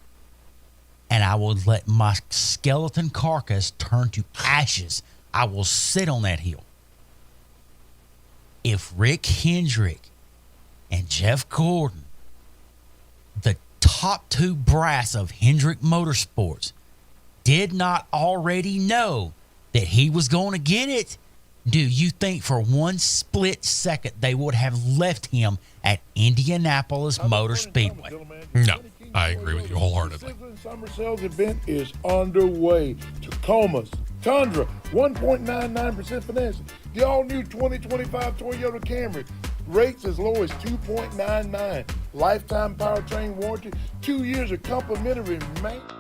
Speaker 4: and I will let my skeleton carcass turn to ashes. I will sit on that hill. If Rick Hendrick and Jeff Gordon, the top 2 brass of Hendrick Motorsports, did not already know that he was going to get it, do you think for one split second they would have left him at Indianapolis Motor Speedway?
Speaker 2: No, I agree with you wholeheartedly.
Speaker 5: The Sizzling Summer Sales event is underway. Tacoma's Tundra, 1.99% financing. The all-new 2025 Toyota Camry, rates as low as 2.99. Lifetime powertrain warranty, 2 years of complimentary maintenance.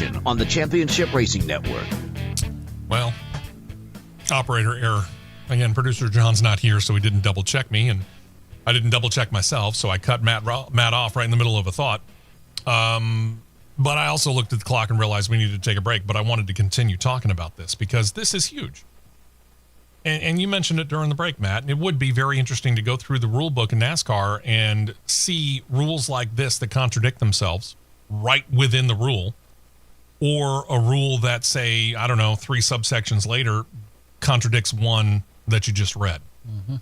Speaker 3: action on the Championship Racing Network.
Speaker 2: Well, operator error. Again, producer John's not here, so he didn't double check me, and I didn't double check myself, so I cut Matt off right in the middle of a thought. But I also looked at the clock and realized we needed to take a break, but I wanted to continue talking about this because this is huge. And you mentioned it during the break, Matt, and it would be very interesting to go through the rule book in NASCAR and see rules like this that contradict themselves right within the rule, or a rule that, say, I don't know, 3 subsections later contradicts one that you just read. Mm-hmm.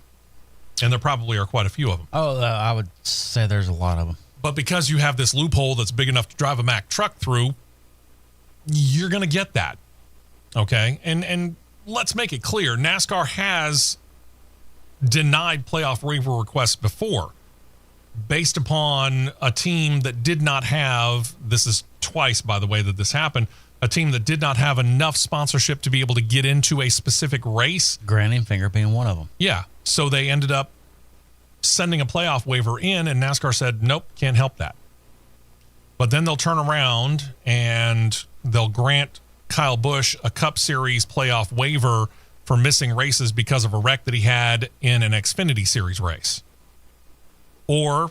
Speaker 2: And there probably are quite a few of them.
Speaker 4: Oh, I would say there's a lot of them.
Speaker 2: But because you have this loophole that's big enough to drive a Mack truck through, you're going to get that. Okay? And let's make it clear, NASCAR has denied playoff waiver requests before based upon a team that did not have, this is twice, by the way, that this happened, a team that did not have enough sponsorship to be able to get into a specific race.
Speaker 4: Granny and Finger being one of them.
Speaker 2: Yeah. So they ended up sending a playoff waiver in, and NASCAR said, nope, can't help that. But then they'll turn around and they'll grant Kyle Busch a Cup Series playoff waiver for missing races because of a wreck that he had in an Xfinity Series race. Or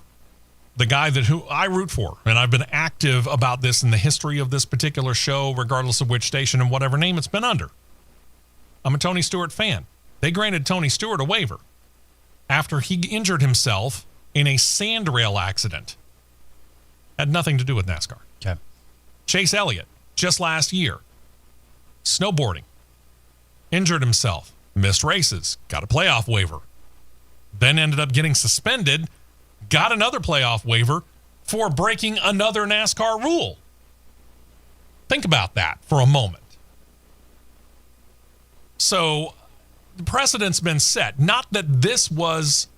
Speaker 2: the guy who I root for, and I've been active about this in the history of this particular show, regardless of which station and whatever name it's been under. I'm a Tony Stewart fan. They granted Tony Stewart a waiver after he injured himself in a sandrail accident. Had nothing to do with NASCAR.
Speaker 4: Okay.
Speaker 2: Chase Elliott, just last year, snowboarding, injured himself, missed races, got a playoff waiver, then ended up getting suspended, got another playoff waiver for breaking another NASCAR rule. Think about that for a moment. So the precedent's been set. Not that this was,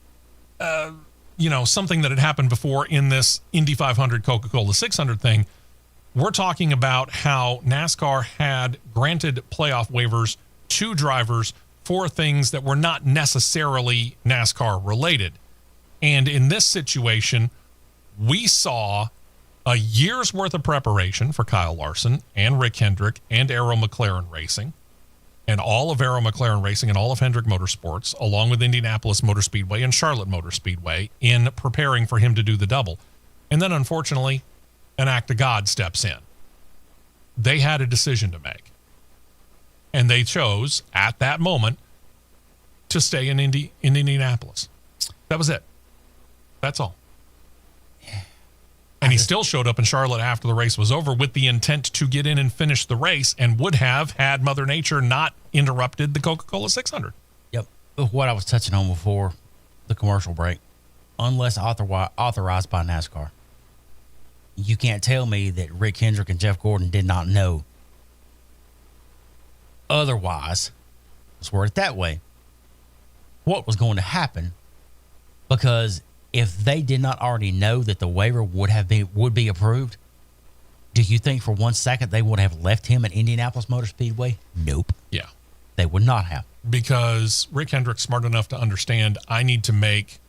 Speaker 2: something that had happened before in this Indy 500 Coca-Cola 600 thing. We're talking about how NASCAR had granted playoff waivers to drivers for things that were not necessarily NASCAR related. And in this situation, we saw a year's worth of preparation for Kyle Larson and Rick Hendrick and Arrow McLaren Racing, and all of Arrow McLaren Racing and all of Hendrick Motorsports, along with Indianapolis Motor Speedway and Charlotte Motor Speedway, in preparing for him to do the double. And then, unfortunately, an act of God steps in. They had a decision to make. And they chose, at that moment, to stay in Indianapolis. That was it. That's all. And he still showed up in Charlotte after the race was over with the intent to get in and finish the race, and would have had Mother Nature not interrupted the Coca-Cola 600.
Speaker 4: Yep. What I was touching on before the commercial break, unless authorized by NASCAR, you can't tell me that Rick Hendrick and Jeff Gordon did not know. Otherwise, let's word it that way, what was going to happen, because if they did not already know that the waiver would be approved, do you think for 1 second they would have left him at Indianapolis Motor Speedway? Nope.
Speaker 2: Yeah.
Speaker 4: They would not have.
Speaker 2: Because Rick Hendrick's smart enough to understand I need to make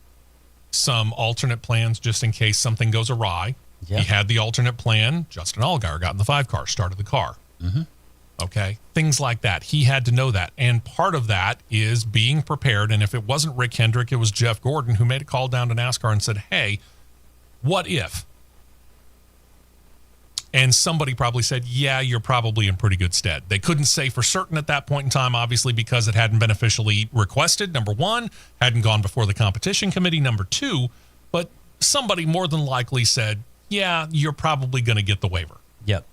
Speaker 2: some alternate plans just in case something goes awry. Yep. He had the alternate plan. Justin Allgaier got in the 5 car, started the car. Mm-hmm. Okay, things like that. He had to know that. And part of that is being prepared. And if it wasn't Rick Hendrick, it was Jeff Gordon who made a call down to NASCAR and said, hey, what if? And somebody probably said, yeah, you're probably in pretty good stead. They couldn't say for certain at that point in time, obviously, because it hadn't been officially requested, number one, hadn't gone before the competition committee, number two, but somebody more than likely said, yeah, you're probably going to get the waiver.
Speaker 4: Yep.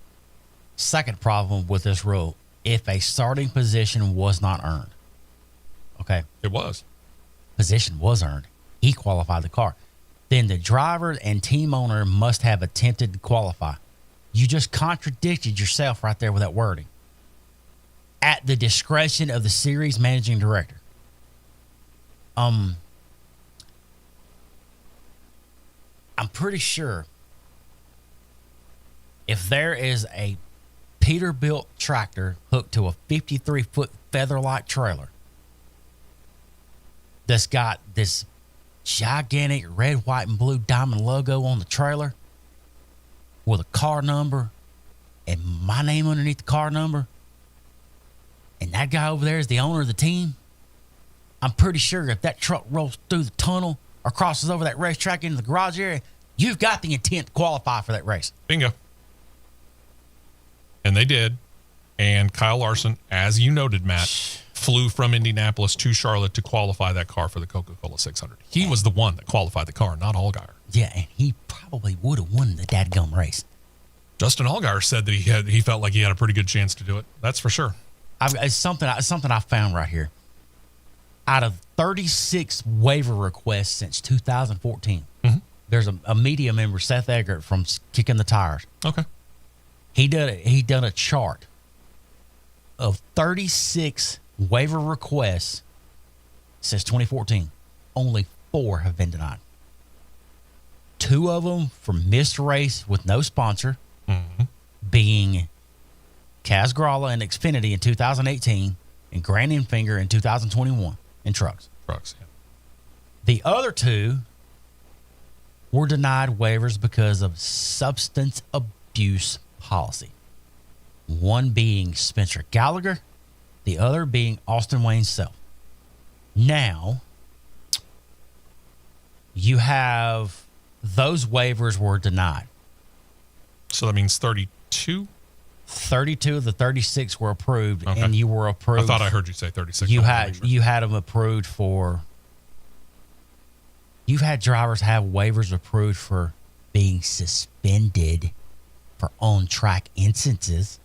Speaker 4: Second problem with this rule, if a starting position was not earned, okay?
Speaker 2: It was.
Speaker 4: Position was earned. He qualified the car. Then the driver and team owner must have attempted to qualify. You just contradicted yourself right there with that wording. At the discretion of the series managing director. I'm pretty sure if there is a Peterbilt tractor hooked to a 53-foot Featherlight trailer that's got this gigantic red, white, and blue diamond logo on the trailer with a car number and my name underneath the car number, and that guy over there is the owner of the team, I'm pretty sure if that truck rolls through the tunnel or crosses over that racetrack into the garage area, you've got the intent to qualify for that race.
Speaker 2: Bingo. And they did. And Kyle Larson, as you noted, Matt, flew from Indianapolis to Charlotte to qualify that car for the Coca-Cola 600. He was the one that qualified the car, not Allgaier.
Speaker 4: Yeah, and he probably would have won the dadgum race.
Speaker 2: Justin Allgaier said that he felt like he had a pretty good chance to do it. That's for sure.
Speaker 4: It's something I found right here. Out of 36 waiver requests since 2014, there's a media member, Seth Eggert from Kicking the Tires.
Speaker 2: Okay.
Speaker 4: He done a chart of 36 waiver requests since 2014. Only 4 have been denied. 2 of them for missed race with no sponsor, being Kaz Gralla and Xfinity in 2018 and Grant Enfinger in 2021 in trucks.
Speaker 2: Trucks, yeah.
Speaker 4: The other 2 were denied waivers because of substance abuse policy. One being Spencer Gallagher, the other being Austin Wayne Self. Now, you have those waivers were denied.
Speaker 2: So that means 32?
Speaker 4: 32 of the 36 were approved,
Speaker 2: Okay.
Speaker 4: and you were approved.
Speaker 2: I thought I heard you say 36.
Speaker 4: You had them approved for. You've had drivers have waivers approved for being suspended for on-track instances.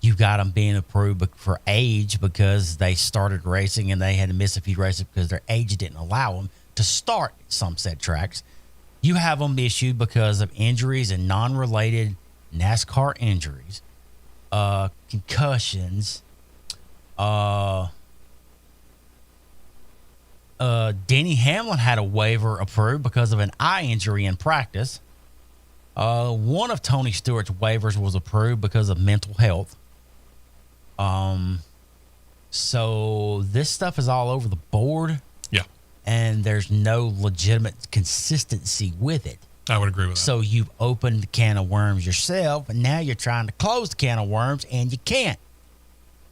Speaker 4: You've got them being approved for age because they started racing and they had to miss a few races because their age didn't allow them to start some said tracks. You have them issued because of injuries and non-related NASCAR injuries, concussions. Denny Hamlin had a waiver approved because of an eye injury in practice. One of Tony Stewart's waivers was approved because of mental health. So this stuff is all over the board.
Speaker 2: Yeah.
Speaker 4: And there's no legitimate consistency with it.
Speaker 2: I would agree with that.
Speaker 4: So you've opened the can of worms yourself, and now you're trying to close the can of worms, and you can't.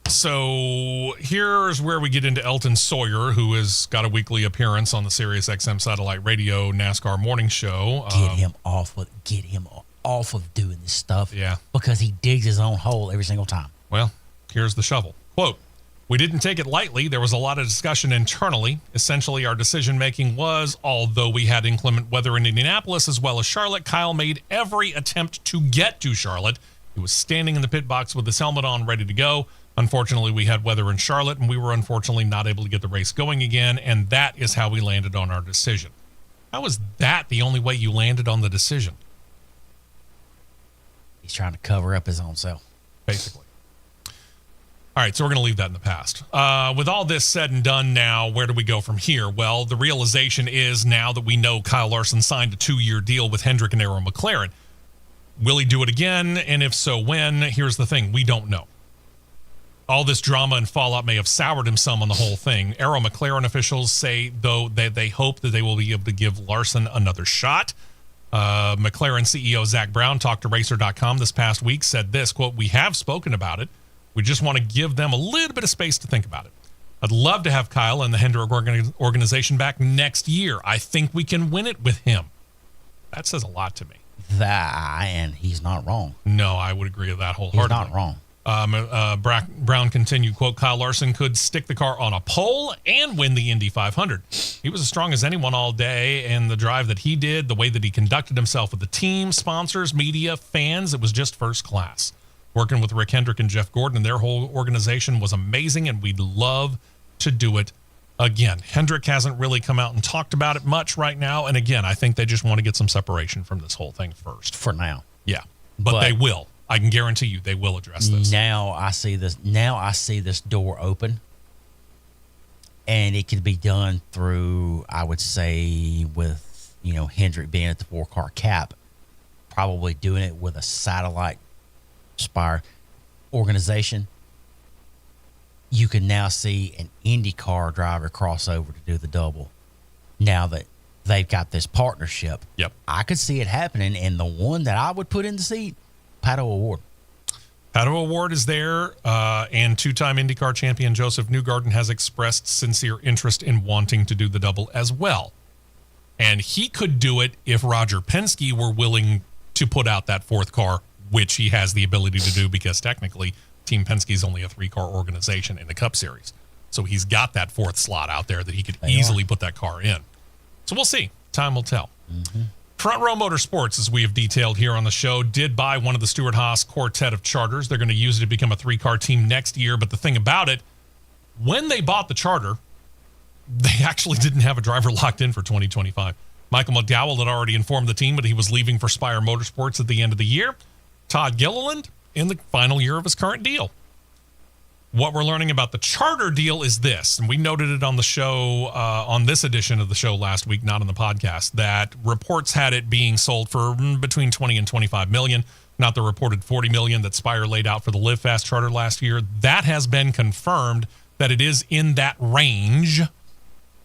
Speaker 2: So here's where we get into Elton Sawyer, who has got a weekly appearance on the Sirius XM satellite radio NASCAR morning show.
Speaker 4: Get him off of doing this stuff.
Speaker 2: Yeah.
Speaker 4: Because he digs his own hole every single time.
Speaker 2: Well, here's the shovel. Quote, "We didn't take it lightly. There was a lot of discussion internally. Essentially, our decision-making was, although we had inclement weather in Indianapolis as well as Charlotte, Kyle made every attempt to get to Charlotte. He was standing in the pit box with his helmet on, ready to go. Unfortunately, we had weather in Charlotte, and we were unfortunately not able to get the race going again, and that is how we landed on our decision." How is that the only way you landed on the decision?
Speaker 4: He's trying to cover up his own self.
Speaker 2: Basically. All right, so we're going to leave that in the past. With all this said and done now, where do we go from here? Well, the realization is now that we know Kyle Larson signed a 2-year deal with Hendrick and Arrow McLaren. Will he do it again? And if so, when? Here's the thing. We don't know. All this drama and fallout may have soured him some on the whole thing. Arrow McLaren officials say, though, that they hope that they will be able to give Larson another shot. McLaren CEO Zach Brown talked to Racer.com this past week, said this, quote, "We have spoken about it. We just want to give them a little bit of space to think about it. I'd love to have Kyle and the Hendrick organization back next year. I think we can win it with him." That says a lot to me.
Speaker 4: And he's not wrong.
Speaker 2: No, I would agree with that wholeheartedly.
Speaker 4: He's not wrong.
Speaker 2: Brown continued, quote, "Kyle Larson could stick the car on a pole and win the Indy 500. He was as strong as anyone all day, and the drive that he did, the way that he conducted himself with the team, sponsors, media, fans, it was just first class. Working with Rick Hendrick and Jeff Gordon and their whole organization was amazing, and we'd love to do it again." Hendrick hasn't really come out and talked about it much right now, and again, I think they just want to get some separation from this whole thing first.
Speaker 4: For now.
Speaker 2: Yeah, but they will. I can guarantee you they will address this.
Speaker 4: Now I see this door open, and it could be done through, I would say, with, Hendrick being at the 4-car cap, probably doing it with a satellite Spire organization. You can now see an IndyCar driver cross over to do the double now that they've got this partnership.
Speaker 2: Yep.
Speaker 4: I could see it happening, and the one that I would put in the seat Pato Award.
Speaker 2: Pato Award is there, and two-time IndyCar champion Joseph Newgarden has expressed sincere interest in wanting to do the double as well. And he could do it if Roger Penske were willing to put out that fourth car, which he has the ability to do because technically Team Penske is only a 3-car organization in the Cup Series. So he's got that fourth slot out there that he could easily put that car in. So we'll see. Time will tell. Front Row Motorsports, as we have detailed here on the show, did buy one of the Stewart-Haas quartet of charters. They're going to use it to become a 3-car team next year. But the thing about it, when they bought the charter, they actually didn't have a driver locked in for 2025. Michael McDowell had already informed the team that he was leaving for Spire Motorsports at the end of the year. Todd Gilliland in the final year of his current deal. What we're learning about the charter deal is this, and we noted it on the show, on this edition of the show last week, not on the podcast, that reports had it being sold for between 20 and 25 million, not the reported 40 million that Spire laid out for the Live Fast charter last year. That has been confirmed that it is in that range,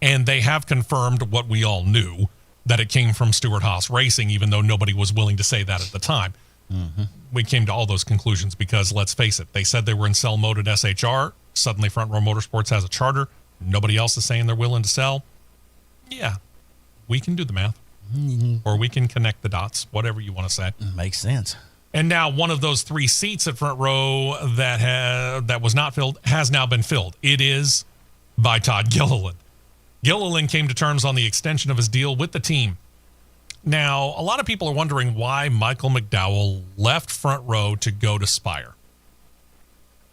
Speaker 2: and they have confirmed what we all knew, that it came from Stewart-Haas Racing, even though nobody was willing to say that at the time. We came to all those conclusions because, let's face it, they said they were in sell mode at SHR. Suddenly Front Row Motorsports has a charter. Nobody else is saying they're willing to sell. Yeah, we can do the math. Or we can connect the dots, whatever you want to say.
Speaker 4: Makes sense.
Speaker 2: And now one of those 3 seats at Front Row that was not filled has now been filled. It is by Todd Gilliland. Gilliland came to terms on the extension of his deal with the team. Now, a lot of people are wondering why Michael McDowell left Front Row to go to Spire.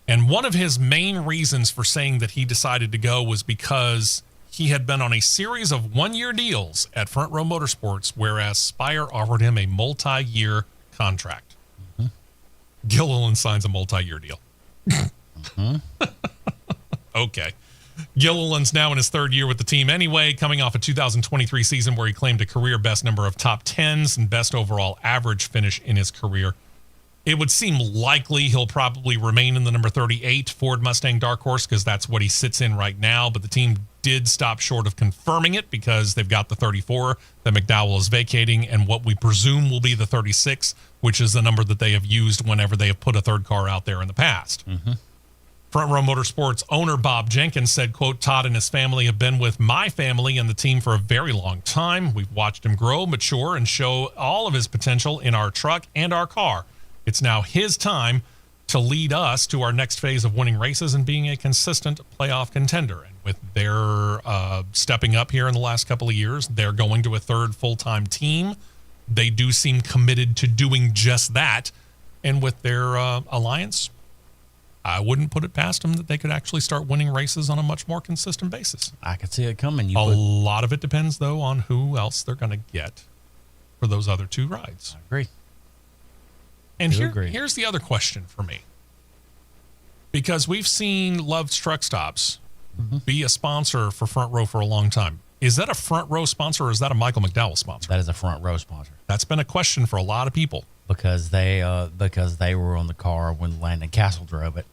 Speaker 2: And one of his main reasons for saying that he decided to go was because he had been on a series of 1-year deals at Front Row Motorsports, whereas Spire offered him a multi-year contract. Gilliland signs a multi-year deal. Okay. Gilliland's now in his 3rd year with the team anyway, coming off a 2023 season where he claimed a career best number of top 10s and best overall average finish in his career. It would seem likely he'll probably remain in the number 38 Ford Mustang Dark Horse because that's what he sits in right now, but the team did stop short of confirming it because they've got the 34 that McDowell is vacating and what we presume will be the 36, which is the number that they have used whenever they have put a 3rd car out there in the past. Front Row Motorsports owner Bob Jenkins said, quote, Todd and his family have been with my family and the team for a very long time. We've watched him grow, mature, and show all of his potential in our truck and our car. It's now his time to lead us to our next phase of winning races and being a consistent playoff contender. And with their stepping up here in the last couple of years, they're going to a 3rd full-time team. They do seem committed to doing just that. And with their alliance, I wouldn't put it past them that they could actually start winning races on a much more consistent basis.
Speaker 4: I could see it coming.
Speaker 2: A lot of it depends, though, on who else they're going to get for those other 2 rides.
Speaker 4: I agree.
Speaker 2: And here's the other question for me. Because we've seen Love's Truck Stops be a sponsor for Front Row for a long time. Is that a Front Row sponsor or is that a Michael McDowell sponsor?
Speaker 4: That is a Front Row sponsor.
Speaker 2: That's been a question for a lot of people.
Speaker 4: Because they were on the car when Landon Castle drove it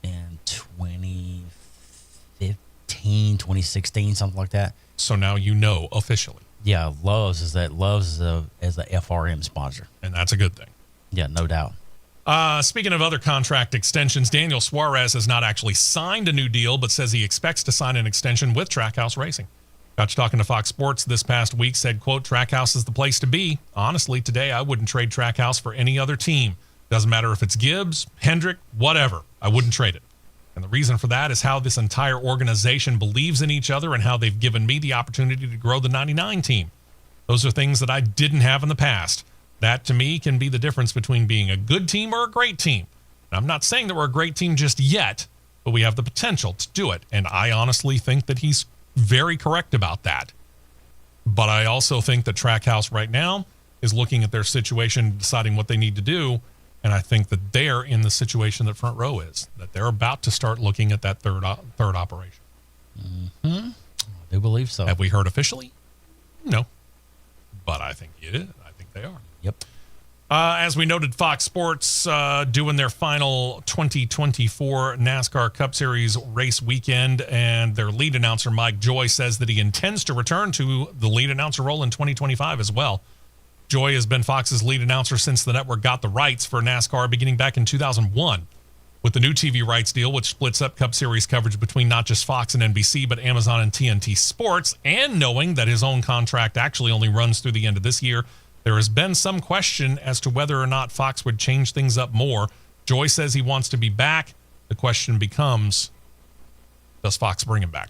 Speaker 4: in 2015, 2016, something like that.
Speaker 2: So now you know officially.
Speaker 4: Yeah, Love's is a FRM sponsor.
Speaker 2: And that's a good thing.
Speaker 4: Yeah, no doubt.
Speaker 2: Speaking of other contract extensions, Daniel Suarez has not actually signed a new deal, but says he expects to sign an extension with Trackhouse Racing. Got talking to Fox Sports this past week, said, quote, Trackhouse is the place to be. Honestly, today I wouldn't trade Trackhouse for any other team. Doesn't matter if it's Gibbs, Hendrick, whatever. I wouldn't trade it. And the reason for that is how this entire organization believes in each other and how they've given me the opportunity to grow the 99 team. Those are things that I didn't have in the past. That, to me, can be the difference between being a good team or a great team. And I'm not saying that we're a great team just yet, but we have the potential to do it. And I honestly think that he's very correct about that. But I also think that Trackhouse right now is looking at their situation, deciding what they need to do. And I think that they're in the situation that Front Row is, that they're about to start looking at that third operation.
Speaker 4: I do believe so.
Speaker 2: Have we heard officially? No. But I think it is. I think they are.
Speaker 4: Yep.
Speaker 2: As we noted, Fox Sports doing their final 2024 NASCAR Cup Series race weekend, and their lead announcer, Mike Joy, says that he intends to return to the lead announcer role in 2025 as well. Joy has been Fox's lead announcer since the network got the rights for NASCAR beginning back in 2001. With the new TV rights deal, which splits up Cup Series coverage between not just Fox and NBC, but Amazon and TNT Sports, and knowing that his own contract actually only runs through the end of this year, there has been some question as to whether or not Fox would change things up more. Joy says he wants to be back. The question becomes, does Fox bring him back?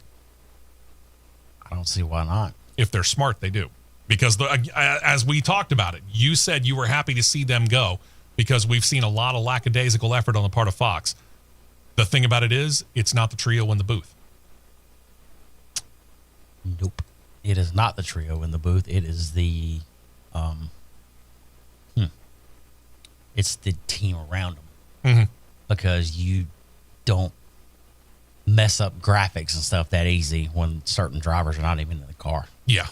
Speaker 4: I don't see why not.
Speaker 2: If they're smart, they do. Because as we talked about it, you said you were happy to see them go because we've seen a lot of lackadaisical effort on the part of Fox. The thing about it is, it's not the trio in the booth.
Speaker 4: Nope. It is not the trio in the booth. It is the it's the team around them.
Speaker 2: Mm-hmm.
Speaker 4: Because you don't mess up graphics and stuff that easy when certain drivers are not even in the car.
Speaker 2: Yeah.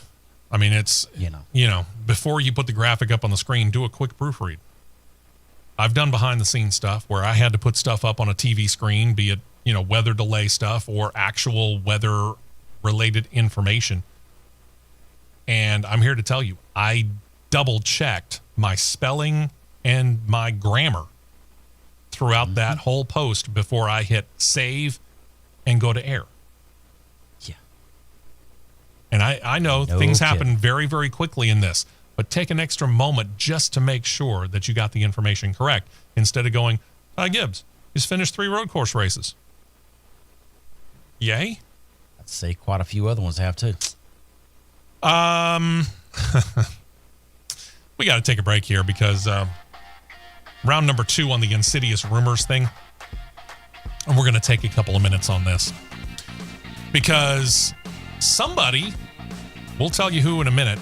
Speaker 2: I mean, it's,
Speaker 4: you know,
Speaker 2: before you put the graphic up on the screen, do a quick proofread. I've done behind the scenes stuff where I had to put stuff up on a TV screen, be it, weather delay stuff or actual weather related information. And I'm here to tell you, I double checked my spelling and my grammar throughout that whole post before I hit save and go to air.
Speaker 4: Yeah.
Speaker 2: And I know things happen very, very quickly in this, but take an extra moment just to make sure that you got the information correct instead of going, Gibbs, he's finished 3 road course races. Yay?
Speaker 4: I'd say quite a few other ones have too.
Speaker 2: We got to take a break here because round number 2 on the insidious rumors thing. And we're going to take a couple of minutes on this because somebody, we'll tell you who in a minute,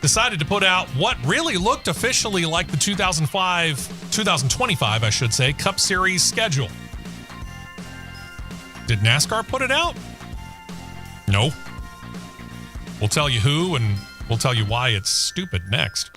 Speaker 2: decided to put out what really looked officially like the 2025, I should say, Cup Series schedule. Did NASCAR put it out? No. We'll tell you who and we'll tell you why it's stupid next.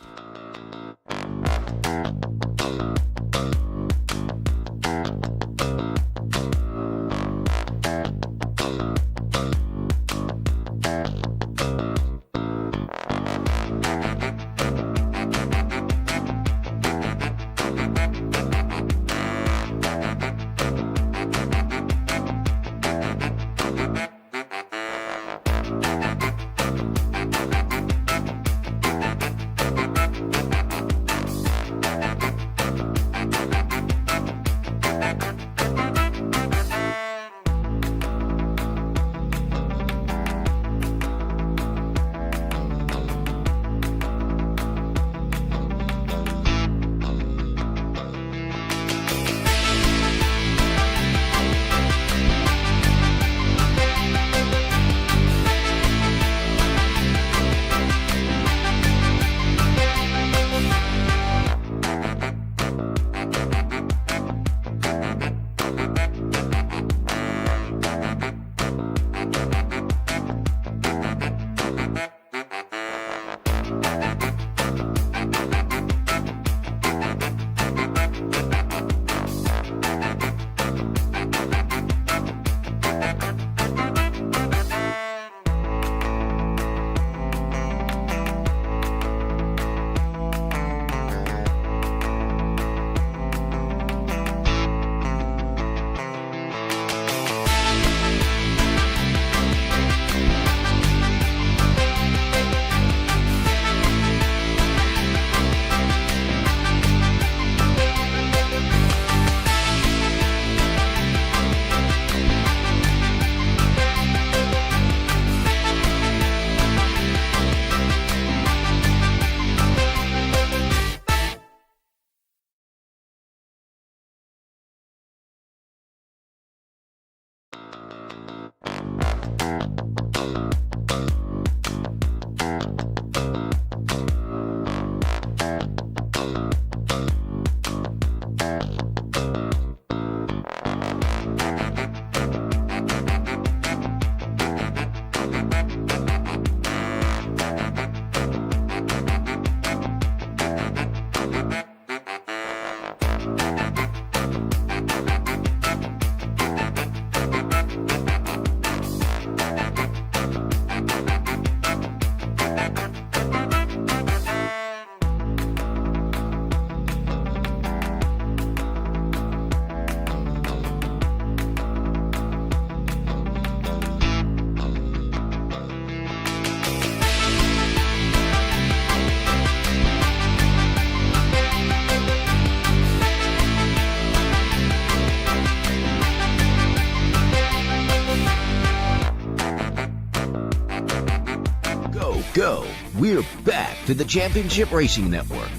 Speaker 3: go. We're back to the Championship Racing Network.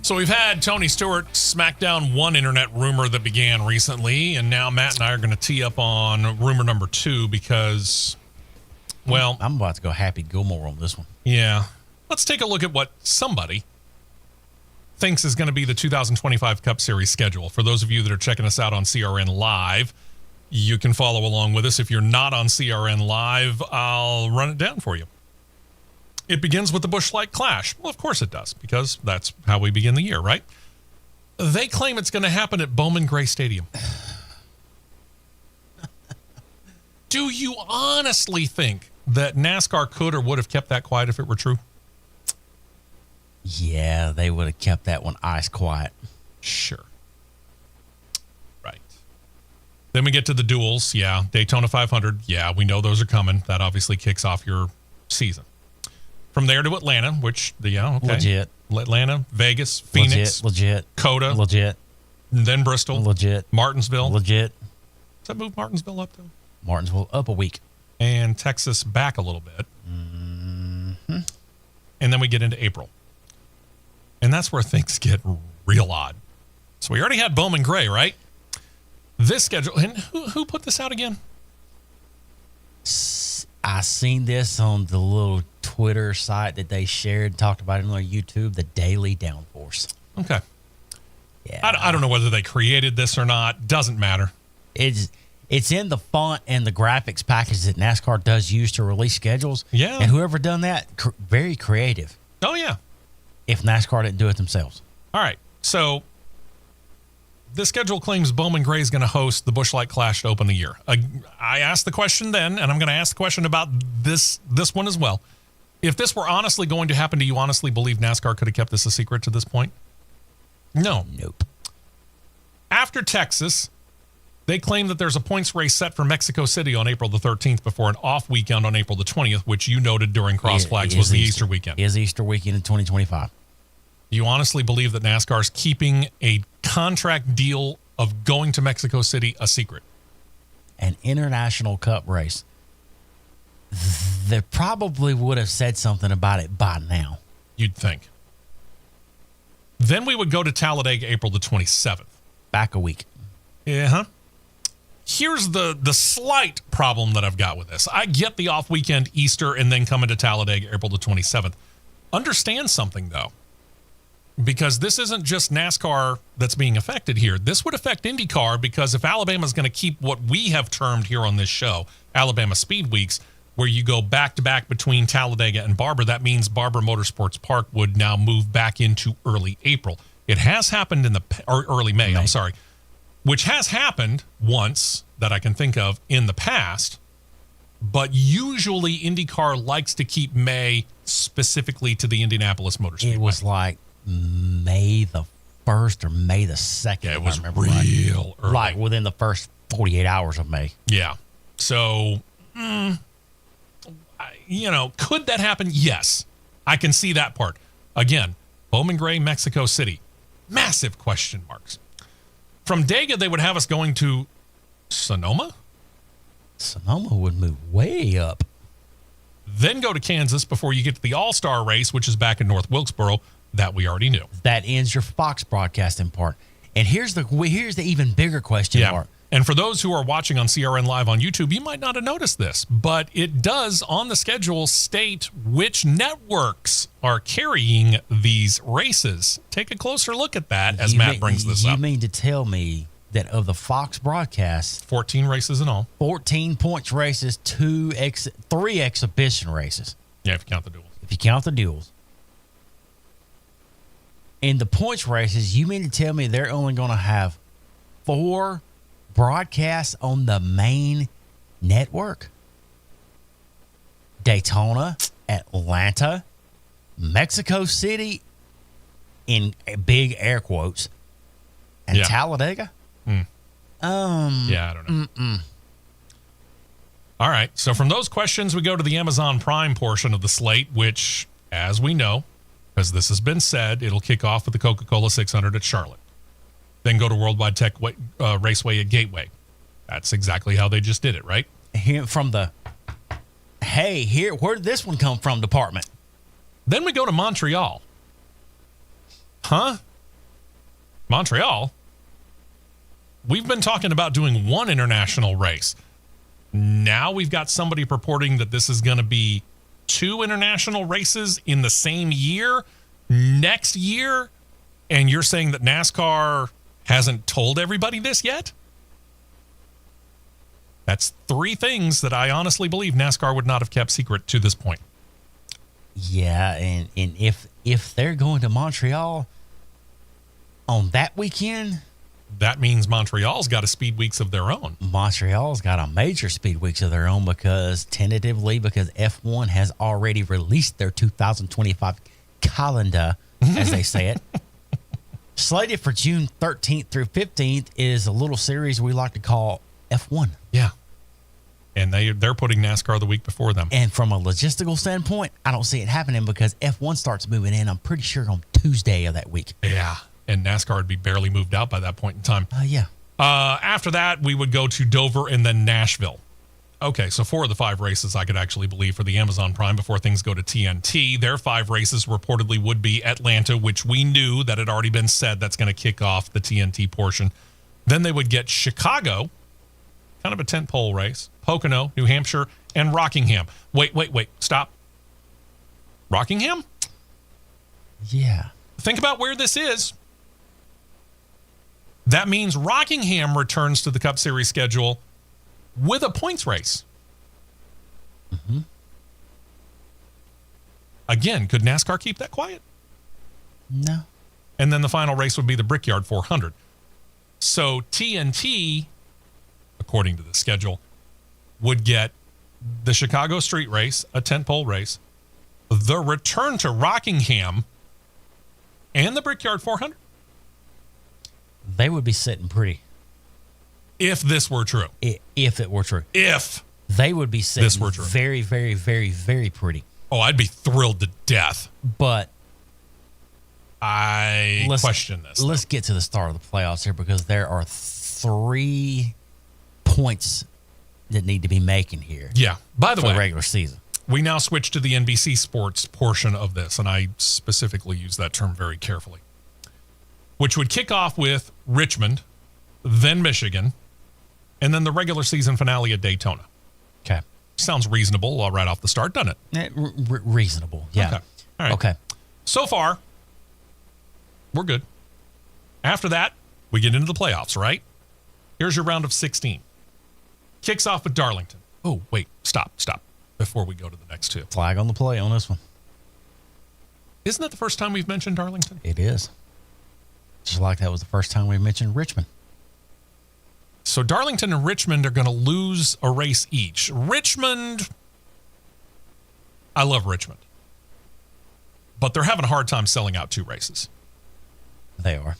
Speaker 2: So we've had Tony Stewart smack down one internet rumor that began recently, and now Matt and I are going to tee up on rumor number 2 because, well...
Speaker 4: I'm about to go Happy Gilmore on this one.
Speaker 2: Yeah. Let's take a look at what somebody thinks is going to be the 2025 Cup Series schedule. For those of you that are checking us out on CRN Live, you can follow along with us. If you're not on CRN Live, I'll run it down for you. It begins with the Busch Light Clash. Well, of course it does, because that's how we begin the year, right? They claim it's going to happen at Bowman Gray Stadium. Do you honestly think that NASCAR could or would have kept that quiet if it were true?
Speaker 4: Yeah, they would have kept that one ice quiet.
Speaker 2: Sure. Right. Then we get to the duels. Yeah. Daytona 500. Yeah, we know those are coming. That obviously kicks off your season. From there to Atlanta, which, yeah, okay.
Speaker 4: Legit.
Speaker 2: Atlanta, Vegas, Phoenix.
Speaker 4: Legit.
Speaker 2: Coda.
Speaker 4: Legit.
Speaker 2: And then Bristol.
Speaker 4: Legit.
Speaker 2: Martinsville.
Speaker 4: Legit.
Speaker 2: Does that move Martinsville up, though?
Speaker 4: Martinsville up a week.
Speaker 2: And Texas back a little bit.
Speaker 4: Mm-hmm.
Speaker 2: And then we get into April. And that's where things get real odd. So we already had Bowman Gray, right? This schedule, and who put this out again?
Speaker 4: I seen this on the little Twitter site that they shared, talked about it on their YouTube, the Daily Downforce.
Speaker 2: Okay.
Speaker 4: Yeah.
Speaker 2: I don't know whether they created this or not. Doesn't matter.
Speaker 4: It's in the font and the graphics package that NASCAR does use to release schedules.
Speaker 2: Yeah.
Speaker 4: And whoever done that, very creative.
Speaker 2: Oh, yeah.
Speaker 4: If NASCAR didn't do it themselves.
Speaker 2: All right. So the schedule claims Bowman Gray is going to host the Busch Light Clash to open the year. I asked the question then, and I'm going to ask the question about this one as well. If this were honestly going to happen, do you honestly believe NASCAR could have kept this a secret to this point? No.
Speaker 4: Nope.
Speaker 2: After Texas, they claim that there's a points race set for Mexico City on April the 13th before an off weekend on April the 20th, which you noted during Cross Flags was the Easter weekend.
Speaker 4: Is Easter weekend in 2025.
Speaker 2: You honestly believe that NASCAR is keeping a contract deal of going to Mexico City a secret?
Speaker 4: An international cup race. They probably would have said something about it by now.
Speaker 2: You'd think. Then we would go to Talladega April the 27th.
Speaker 4: Back a week.
Speaker 2: Yeah. Here's the slight problem that I've got with this. I get the off weekend Easter and then coming to Talladega April the 27th. Understand something, though. Because this isn't just NASCAR that's being affected here. This would affect IndyCar, because if Alabama's going to keep what we have termed here on this show, Alabama Speed Weeks, where you go back-to-back between Talladega and Barber, that means Barber Motorsports Park would now move back into early April. It has happened or early May, I'm sorry, which has happened once that I can think of in the past, but usually IndyCar likes to keep May specifically to the Indianapolis Motor Speedway.
Speaker 4: It was like May the 1st or May the 2nd.
Speaker 2: Yeah, it was
Speaker 4: real
Speaker 2: early.
Speaker 4: Like within the first 48 hours of May.
Speaker 2: Yeah. So, could that happen? Yes. I can see that part. Again, Bowman Gray, Mexico City. Massive question marks. From Dega, they would have us going to Sonoma?
Speaker 4: Sonoma would move way up.
Speaker 2: Then go to Kansas before you get to the All-Star race, which is back in North Wilkesboro, that we already knew.
Speaker 4: That ends your Fox broadcasting part. And here's the even bigger question mark.
Speaker 2: And for those who are watching on CRN Live on YouTube, you might not have noticed this, but it does on the schedule state which networks are carrying these races. Take a closer look at that as Matt brings this up.
Speaker 4: You mean to tell me that of the Fox broadcasts,
Speaker 2: 14 races in all.
Speaker 4: 14 points races, 3 exhibition races.
Speaker 2: Yeah, if you count the duels.
Speaker 4: If you count the duels. In the points races, you mean to tell me they're only going to have 4 broadcasts on the main network? Daytona, Atlanta, Mexico City, in big air quotes, and Talladega?
Speaker 2: Yeah, I don't know. All right, so from those questions, we go to the Amazon Prime portion of the slate, which, as we know, because this has been said, it'll kick off with the Coca-Cola 600 at Charlotte. Then go to Worldwide Tech Raceway at Gateway. That's exactly how they just did it, right?
Speaker 4: Here from the hey, where did this one come from department?
Speaker 2: Then we go to Montreal. Huh? Montreal? We've been talking about doing one international race. Now we've got somebody purporting that this is going to be 2 international races in the same year, next year, and you're saying that NASCAR hasn't told everybody this yet? That's 3 things that I honestly believe NASCAR would not have kept secret to this point.
Speaker 4: Yeah, and if they're going to Montreal on that weekend,
Speaker 2: that means Montreal's got a speed weeks of their own.
Speaker 4: Montreal's got a major speed weeks of their own because F1 has already released their 2025 calendar, as they say it. Slated for June 13th through 15th is a little series we like to call F1.
Speaker 2: Yeah. And they're putting NASCAR the week before them.
Speaker 4: And from a logistical standpoint, I don't see it happening because F1 starts moving in, I'm pretty sure, on Tuesday of that week.
Speaker 2: Yeah. And NASCAR would be barely moved out by that point in time.
Speaker 4: Yeah.
Speaker 2: After that, we would go to Dover and then Nashville. Okay, so 4 of the 5 races I could actually believe for the Amazon Prime before things go to TNT. Their 5 races reportedly would be Atlanta, which we knew that had already been said that's going to kick off the TNT portion. Then they would get Chicago, kind of a tentpole race, Pocono, New Hampshire, and Rockingham. Wait, stop. Rockingham?
Speaker 4: Yeah.
Speaker 2: Think about where this is. That means Rockingham returns to the Cup Series schedule with a points race.
Speaker 4: Mm-hmm.
Speaker 2: Again, could NASCAR keep that quiet?
Speaker 4: No.
Speaker 2: And then the final race would be the Brickyard 400. So TNT, according to the schedule, would get the Chicago Street Race, a tentpole race, the return to Rockingham, and the Brickyard 400.
Speaker 4: They would be sitting pretty.
Speaker 2: If this were true.
Speaker 4: If it were true.
Speaker 2: If
Speaker 4: they would be sitting
Speaker 2: this were true.
Speaker 4: Very, very, very, very pretty.
Speaker 2: Oh, I'd be thrilled to death.
Speaker 4: But
Speaker 2: I question this.
Speaker 4: Let's get to the start of the playoffs here because there are 3 points that need to be making here.
Speaker 2: Yeah. By the way,
Speaker 4: regular season.
Speaker 2: We now switch to the NBC Sports portion of this, and I specifically use that term very carefully, which would kick off with Richmond, then Michigan, and then the regular season finale at Daytona.
Speaker 4: Okay.
Speaker 2: Sounds reasonable right off the start, doesn't it?
Speaker 4: Reasonable, yeah.
Speaker 2: Okay. All right.
Speaker 4: Okay.
Speaker 2: So far, we're good. After that, we get into the playoffs, right? Here's your round of 16. Kicks off with Darlington. Oh, wait, stop, before we go to the next 2.
Speaker 4: Flag on the play on this one.
Speaker 2: Isn't that the first time we've mentioned Darlington?
Speaker 4: It is. Just like that was the first time we mentioned Richmond.
Speaker 2: So Darlington and Richmond are going to lose a race each. Richmond, I love Richmond, but they're having a hard time selling out 2 races.
Speaker 4: They are.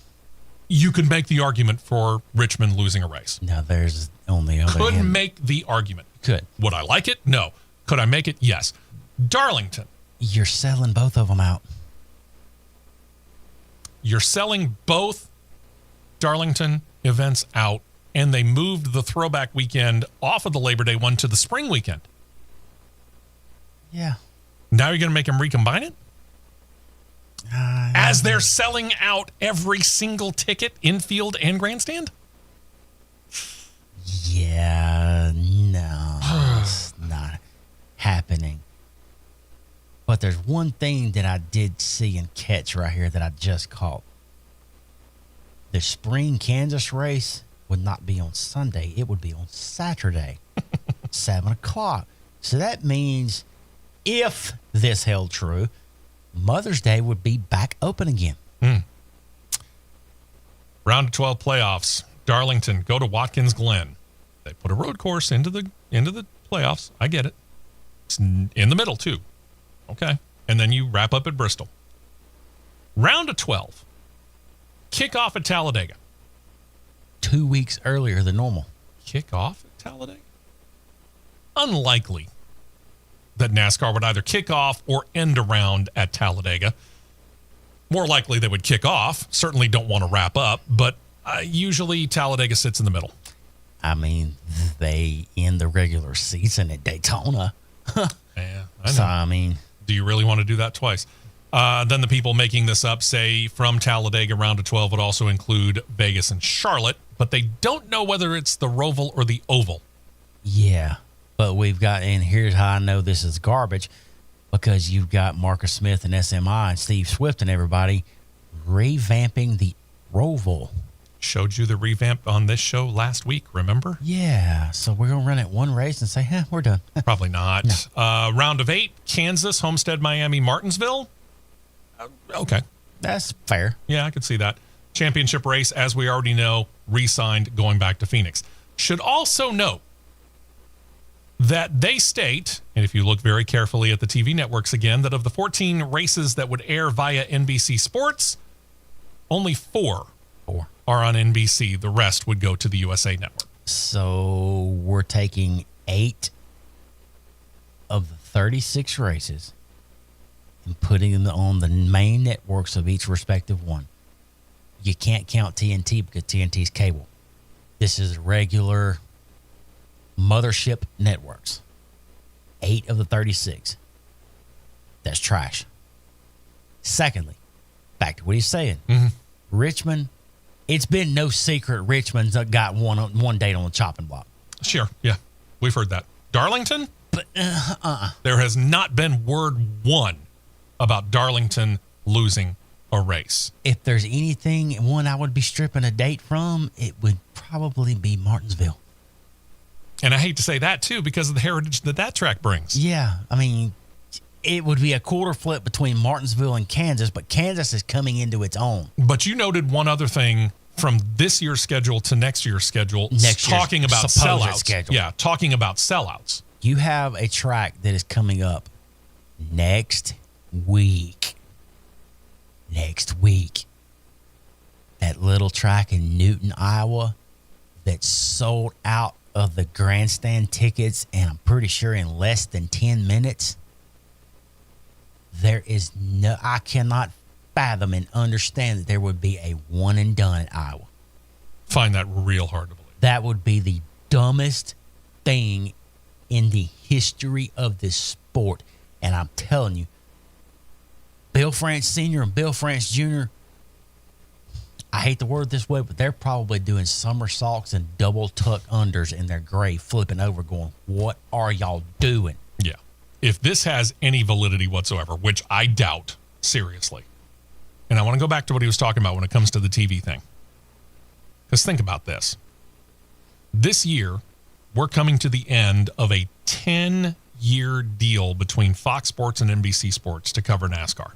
Speaker 2: You could make the argument for Richmond losing a race.
Speaker 4: Now, there's on the other
Speaker 2: Could
Speaker 4: hand.
Speaker 2: make the argument.
Speaker 4: Could.
Speaker 2: Would I like it? No. Could I make it? Yes. Darlington.
Speaker 4: You're selling both of them out.
Speaker 2: You're selling both Darlington events out, and they moved the throwback weekend off of the Labor Day one to the spring weekend.
Speaker 4: Yeah.
Speaker 2: Now you're going to make them recombine it? As they're selling out every single ticket, infield and grandstand?
Speaker 4: Yeah, no, it's not happening. But there's one thing that I did see and catch right here that I just caught. The spring Kansas race would not be on Sunday. It would be on Saturday, 7 o'clock. So that means if this held true, Mother's Day would be back open again.
Speaker 2: Round of 12 playoffs. Darlington, go to Watkins Glen. They put a road course into the playoffs. I get it. It's in the middle, too. Okay. And then you wrap up at Bristol. Round of 12. Kickoff at Talladega.
Speaker 4: 2 weeks earlier than normal.
Speaker 2: Kickoff at Talladega? Unlikely that NASCAR would either kick off or end a round at Talladega. More likely they would kick off. Certainly don't want to wrap up, but usually Talladega sits in the middle.
Speaker 4: I mean, they end the regular season at Daytona.
Speaker 2: Yeah, I know.
Speaker 4: So, I mean,
Speaker 2: Do you really want to do that twice? Then the people making this up say from Talladega round of 12 would also include Vegas and Charlotte, but they don't know whether it's the Roval or the Oval.
Speaker 4: yeah. But we've got, and here's how I know this is garbage, because you've got Marcus Smith and SMI and Steve Swift and everybody revamping the Roval.
Speaker 2: Showed you the revamp on this show last week, remember?
Speaker 4: Yeah. So we're going to run it one race and say, we're done.
Speaker 2: Probably not. No. Round of 8, Kansas, Homestead, Miami, Martinsville. Okay.
Speaker 4: That's fair.
Speaker 2: Yeah, I could see that. Championship race, as we already know, re-signed going back to Phoenix. Should also note that they state, and if you look very carefully at the TV networks again, that of the 14 races that would air via NBC Sports, only 4 are on NBC. The rest would go to the USA Network.
Speaker 4: So we're taking 8 of the 36 races and putting them on the main networks of each respective one. You can't count TNT because TNT's cable. This is regular mothership networks. 8 of the 36. That's trash. Secondly, back to what he's saying.
Speaker 2: Mm-hmm.
Speaker 4: Richmond, it's been no secret Richmond's got one date on the chopping block.
Speaker 2: Sure, yeah. We've heard that. Darlington?
Speaker 4: But
Speaker 2: There has not been word one about Darlington losing a race.
Speaker 4: if there's anything, one I would be stripping a date from, it would probably be Martinsville.
Speaker 2: And I hate to say that, too, because of the heritage that track brings.
Speaker 4: Yeah, I mean, it would be a quarter flip between Martinsville and Kansas, but Kansas is coming into its own.
Speaker 2: But you noted one other thing from this year's schedule to next year's schedule, talking about
Speaker 4: supposed
Speaker 2: sellouts.
Speaker 4: schedule.
Speaker 2: Yeah, talking about sellouts.
Speaker 4: You have a track that is coming up next week. That little track in Newton, Iowa, that sold out of the grandstand tickets, and I'm pretty sure in less than 10 minutes. I cannot fathom and understand that there would be a one and done at Iowa.
Speaker 2: Find that real hard to believe.
Speaker 4: That would be the dumbest thing in the history of this sport. And I'm telling you, Bill France Sr. and Bill France Jr., I hate the word this way, but they're probably doing somersaults and double tuck unders in their grave, flipping over going, what are y'all doing?
Speaker 2: Yeah. If this has any validity whatsoever, which I doubt, seriously. And I want to go back to what he was talking about when it comes to the TV thing. Because think about this. This year, we're coming to the end of a 10-year deal between Fox Sports and NBC Sports to cover NASCAR.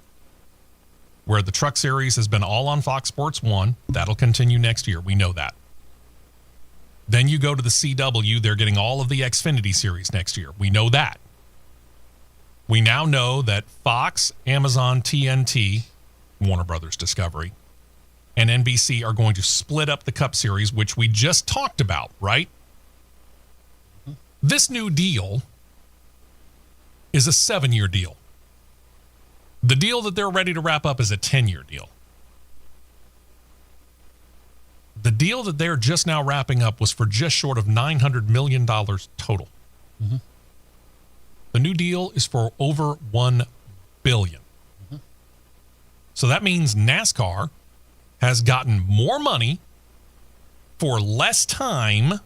Speaker 2: Where the Truck Series has been all on Fox Sports 1. That'll continue next year. We know that. Then you go to the CW. They're getting all of the Xfinity Series next year. We know that. We now know that Fox, Amazon, TNT, Warner Brothers Discovery, and NBC are going to split up the Cup Series, which we just talked about, right? This new deal is a 7-year deal. The deal that they're ready to wrap up is a 10-year deal. The deal that they're just now wrapping up was for just short of $900 million total.
Speaker 4: Mm-hmm.
Speaker 2: The new deal is for over $1 billion.
Speaker 4: Mm-hmm.
Speaker 2: So that means NASCAR has gotten more money for less time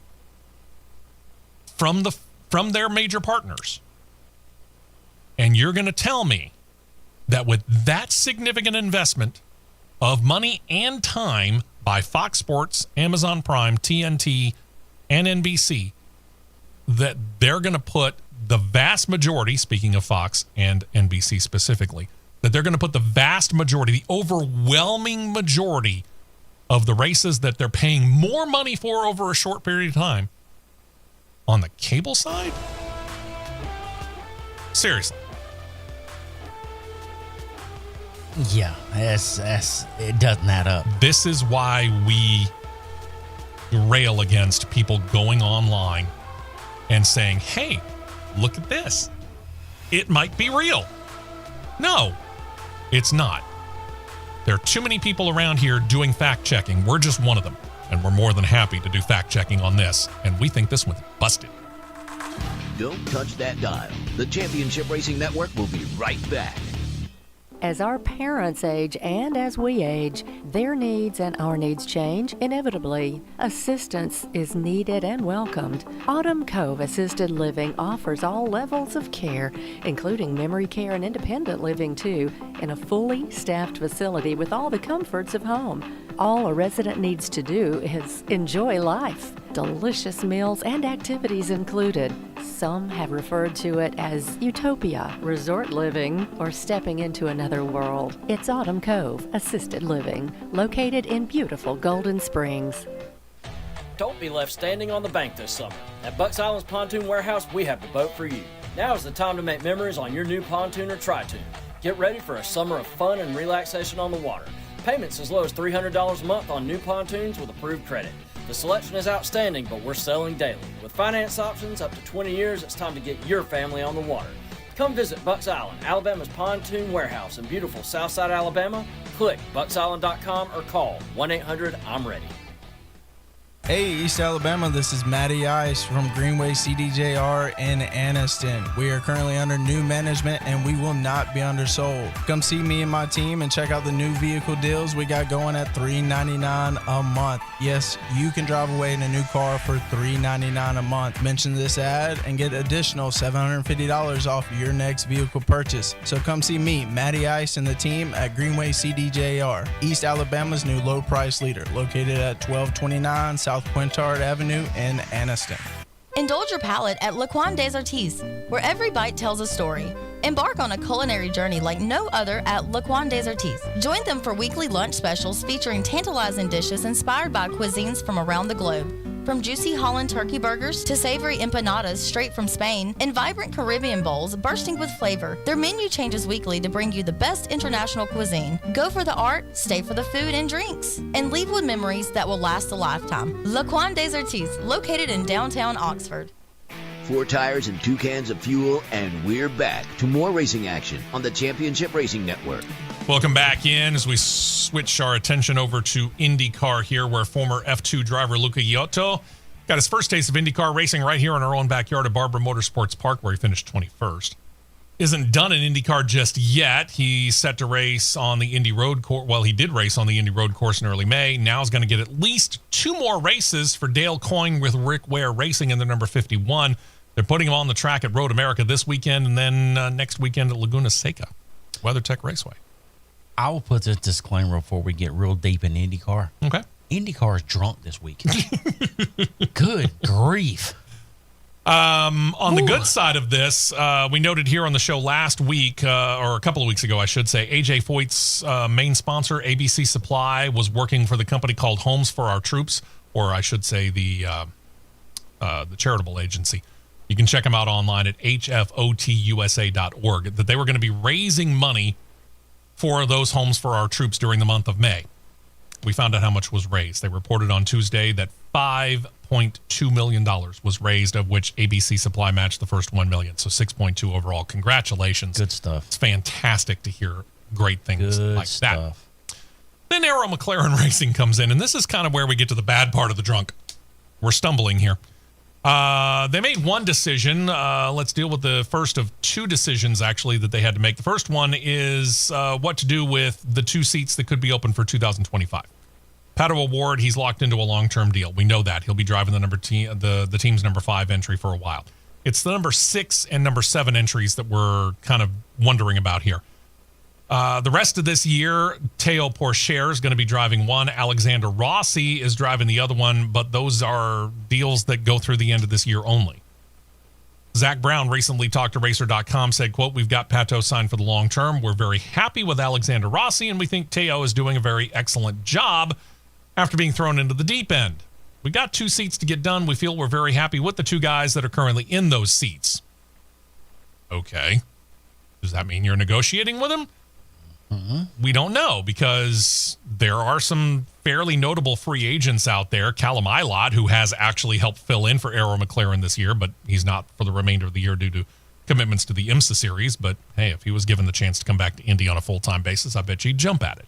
Speaker 2: from their major partners. And you're going to tell me that with that significant investment of money and time by Fox Sports, Amazon Prime, TNT, and NBC, that they're going to put the vast majority, speaking of Fox and NBC specifically, that they're going to put the vast majority, the overwhelming majority of the races that they're paying more money for over a short period of time on the cable side? Seriously.
Speaker 4: Yeah, it doesn't add up.
Speaker 2: This is why we rail against people going online and saying, hey, look at this. It might be real. No, it's not. There are too many people around here doing fact checking. We're just one of them. And we're more than happy to do fact checking on this. And we think this one's busted.
Speaker 3: Don't touch that dial. The Championship Racing Network will be right back.
Speaker 6: As our parents age and as we age, their needs and our needs change inevitably. Assistance is needed and welcomed. Autumn Cove Assisted Living offers all levels of care, including memory care and independent living too, in a fully staffed facility with all the comforts of home. All a resident needs to do is enjoy life. Delicious meals and activities included. Some have referred to it as utopia, resort living, or stepping into another world. It's Autumn Cove Assisted Living, located in beautiful Golden Springs.
Speaker 7: Don't be left standing on the bank this summer. At Bucks Island's Pontoon Warehouse, we have the boat for you. Now is the time to make memories on your new pontoon or tri-toon. Get ready for a summer of fun and relaxation on the water. Payments as low as $300 a month on new pontoons with approved credit. The selection is outstanding, but we're selling daily. With finance options up to 20 years, it's time to get your family on the water. Come visit Bucks Island, Alabama's Pontoon Warehouse in beautiful Southside Alabama. Click bucksisland.com or call 1-800-I'm-READY.
Speaker 8: Hey, East Alabama, this is Matty Ice from Greenway CDJR in Anniston. We are currently under new management and we will not be undersold. Come see me and my team and check out the new vehicle deals we got going at $399 a month. Yes, you can drive away in a new car for $399 a month. Mention this ad and get additional $750 off your next vehicle purchase. So come see me, Matty Ice, and the team at Greenway CDJR, East Alabama's new low price leader, located at 1229 South Quintard Avenue in Anniston.
Speaker 9: Indulge your palate at Le Coin des Artistes, where every bite tells a story. Embark on a culinary journey like no other at Le Coin des Artistes. Join them for weekly lunch specials featuring tantalizing dishes inspired by cuisines from around the globe. From juicy Holland turkey burgers to savory empanadas straight from Spain and vibrant Caribbean bowls bursting with flavor, their menu changes weekly to bring you the best international cuisine. Go for the art, stay for the food and drinks, and leave with memories that will last a lifetime. Le Coin des Artistes, located in downtown Oxford.
Speaker 3: 4 tires and 2 cans of fuel, and we're back to more racing action on the Championship Racing Network.
Speaker 2: Welcome back in as we switch our attention over to IndyCar here, where former F2 driver Luca Iotto got his first taste of IndyCar racing right here in our own backyard at Barbara Motorsports Park, where he finished 21st. Isn't done in IndyCar just yet. He's set to race on the Indy Road Course. Well, he did race on the Indy Road Course in early May. Now he's going to get at least 2 more races for Dale Coyne with Rick Ware Racing in their number 51. They're putting him on the track at Road America this weekend, and then next weekend at Laguna Seca, WeatherTech Raceway.
Speaker 4: I will put this disclaimer before we get real deep in IndyCar.
Speaker 2: Okay.
Speaker 4: IndyCar is drunk this week. Good grief.
Speaker 2: On the good side of this, we noted here on the show last week, or a couple of weeks ago, I should say, AJ Foyt's main sponsor, ABC Supply, was working for the company called Homes for Our Troops, or I should say the charitable agency. You can check them out online at hfotusa.org, that they were going to be raising money for those Homes for Our Troops during the month of May. We found out how much was raised. They reported on Tuesday that $5.2 million was raised, of which ABC Supply matched the first $1 million. So 6.2 overall. Congratulations.
Speaker 4: Good stuff.
Speaker 2: It's fantastic to hear great things
Speaker 4: Good
Speaker 2: like
Speaker 4: stuff.
Speaker 2: that. Then Arrow McLaren Racing comes in, and this is kind of where we get to the bad part of the drunk. We're stumbling here. They made one decision. Let's deal with the first of 2 decisions, actually, that they had to make. The first one is what to do with the 2 seats that could be open for 2025. Pato O'Ward, he's locked into a long-term deal. We know that. He'll be driving the team's number 5 entry for a while. It's the number 6 and number 7 entries that we're kind of wondering about here. The rest of this year, Teo Pourchaire is going to be driving one. Alexander Rossi is driving the other one, but those are deals that go through the end of this year only. Zach Brown recently talked to Racer.com, said, quote, "We've got Pato signed for the long term. We're very happy with Alexander Rossi, and we think Teo is doing a very excellent job after being thrown into the deep end. We got 2 seats to get done. We feel we're very happy with the 2 guys that are currently in those seats." Okay. Does that mean you're negotiating with him? We don't know, because there are some fairly notable free agents out there. Callum Ilott, who has actually helped fill in for Arrow McLaren this year, but he's not for the remainder of the year due to commitments to the IMSA series. But hey, if he was given the chance to come back to Indy on a full-time basis, I bet you'd jump at it.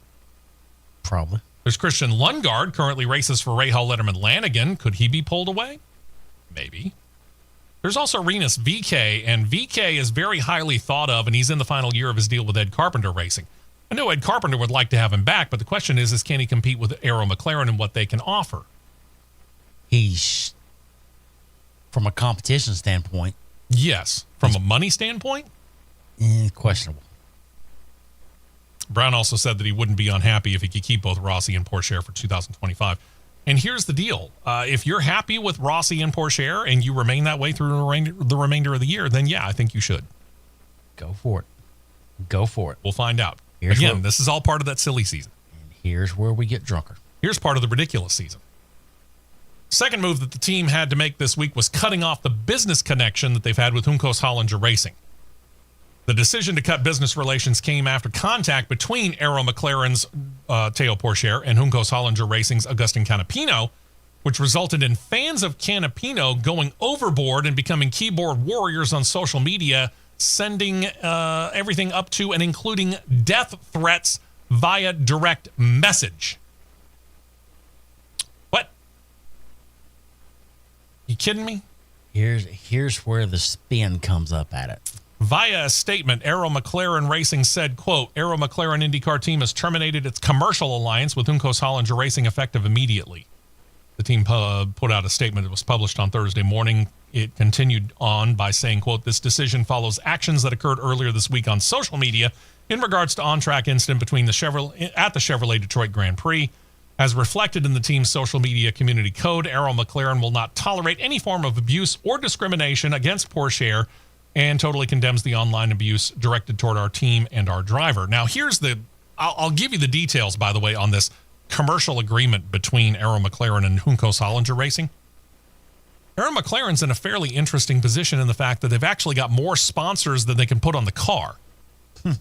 Speaker 4: Probably.
Speaker 2: There's Christian Lundgaard, currently races for Rahal Letterman Lanigan. Could he be pulled away? Maybe. There's also Renus VK, and VK is very highly thought of, and he's in the final year of his deal with Ed Carpenter Racing. I know Ed Carpenter would like to have him back, but the question is can he compete with Arrow McLaren and what they can offer?
Speaker 4: He's, from a competition standpoint.
Speaker 2: Yes. From a money standpoint?
Speaker 4: Questionable.
Speaker 2: Brown also said that he wouldn't be unhappy if he could keep both Rossi and Pourchaire for 2025. And here's the deal. If you're happy with Rossi and Pourchaire and you remain that way through the remainder of the year, then yeah, I think you should.
Speaker 4: Go for it. Go for it.
Speaker 2: We'll find out. Again, this is all part of that silly season.
Speaker 4: And here's where we get drunker.
Speaker 2: Here's part of the ridiculous season. Second move that the team had to make this week was cutting off the business connection that they've had with Juncos Hollinger Racing. The decision to cut business relations came after contact between Arrow McLaren's Teo Pourchaire and Juncos Hollinger Racing's Agustin Canapino, which resulted in fans of Canapino going overboard and becoming keyboard warriors on social media, sending everything up to and including death threats via direct message. What? You kidding me?
Speaker 4: Here's where the spin comes up at it.
Speaker 2: Via a statement, Arrow McLaren Racing said, quote, Arrow McLaren IndyCar team has terminated its commercial alliance with Juncos Hollinger Racing effective immediately. The team put out a statement that was published on Thursday morning. It continued on by saying, quote, this decision follows actions that occurred earlier this week on social media in regards to on-track incident between the Chevrolet Detroit Grand Prix. As reflected in the team's social media community code, Arrow McLaren will not tolerate any form of abuse or discrimination against Pourchaire and totally condemns the online abuse directed toward our team and our driver. Now, I'll give you the details, by the way, on this commercial agreement between Arrow McLaren and Juncos Hollinger Racing. Arrow McLaren's in a fairly interesting position in the fact that they've actually got more sponsors than they can put on the car.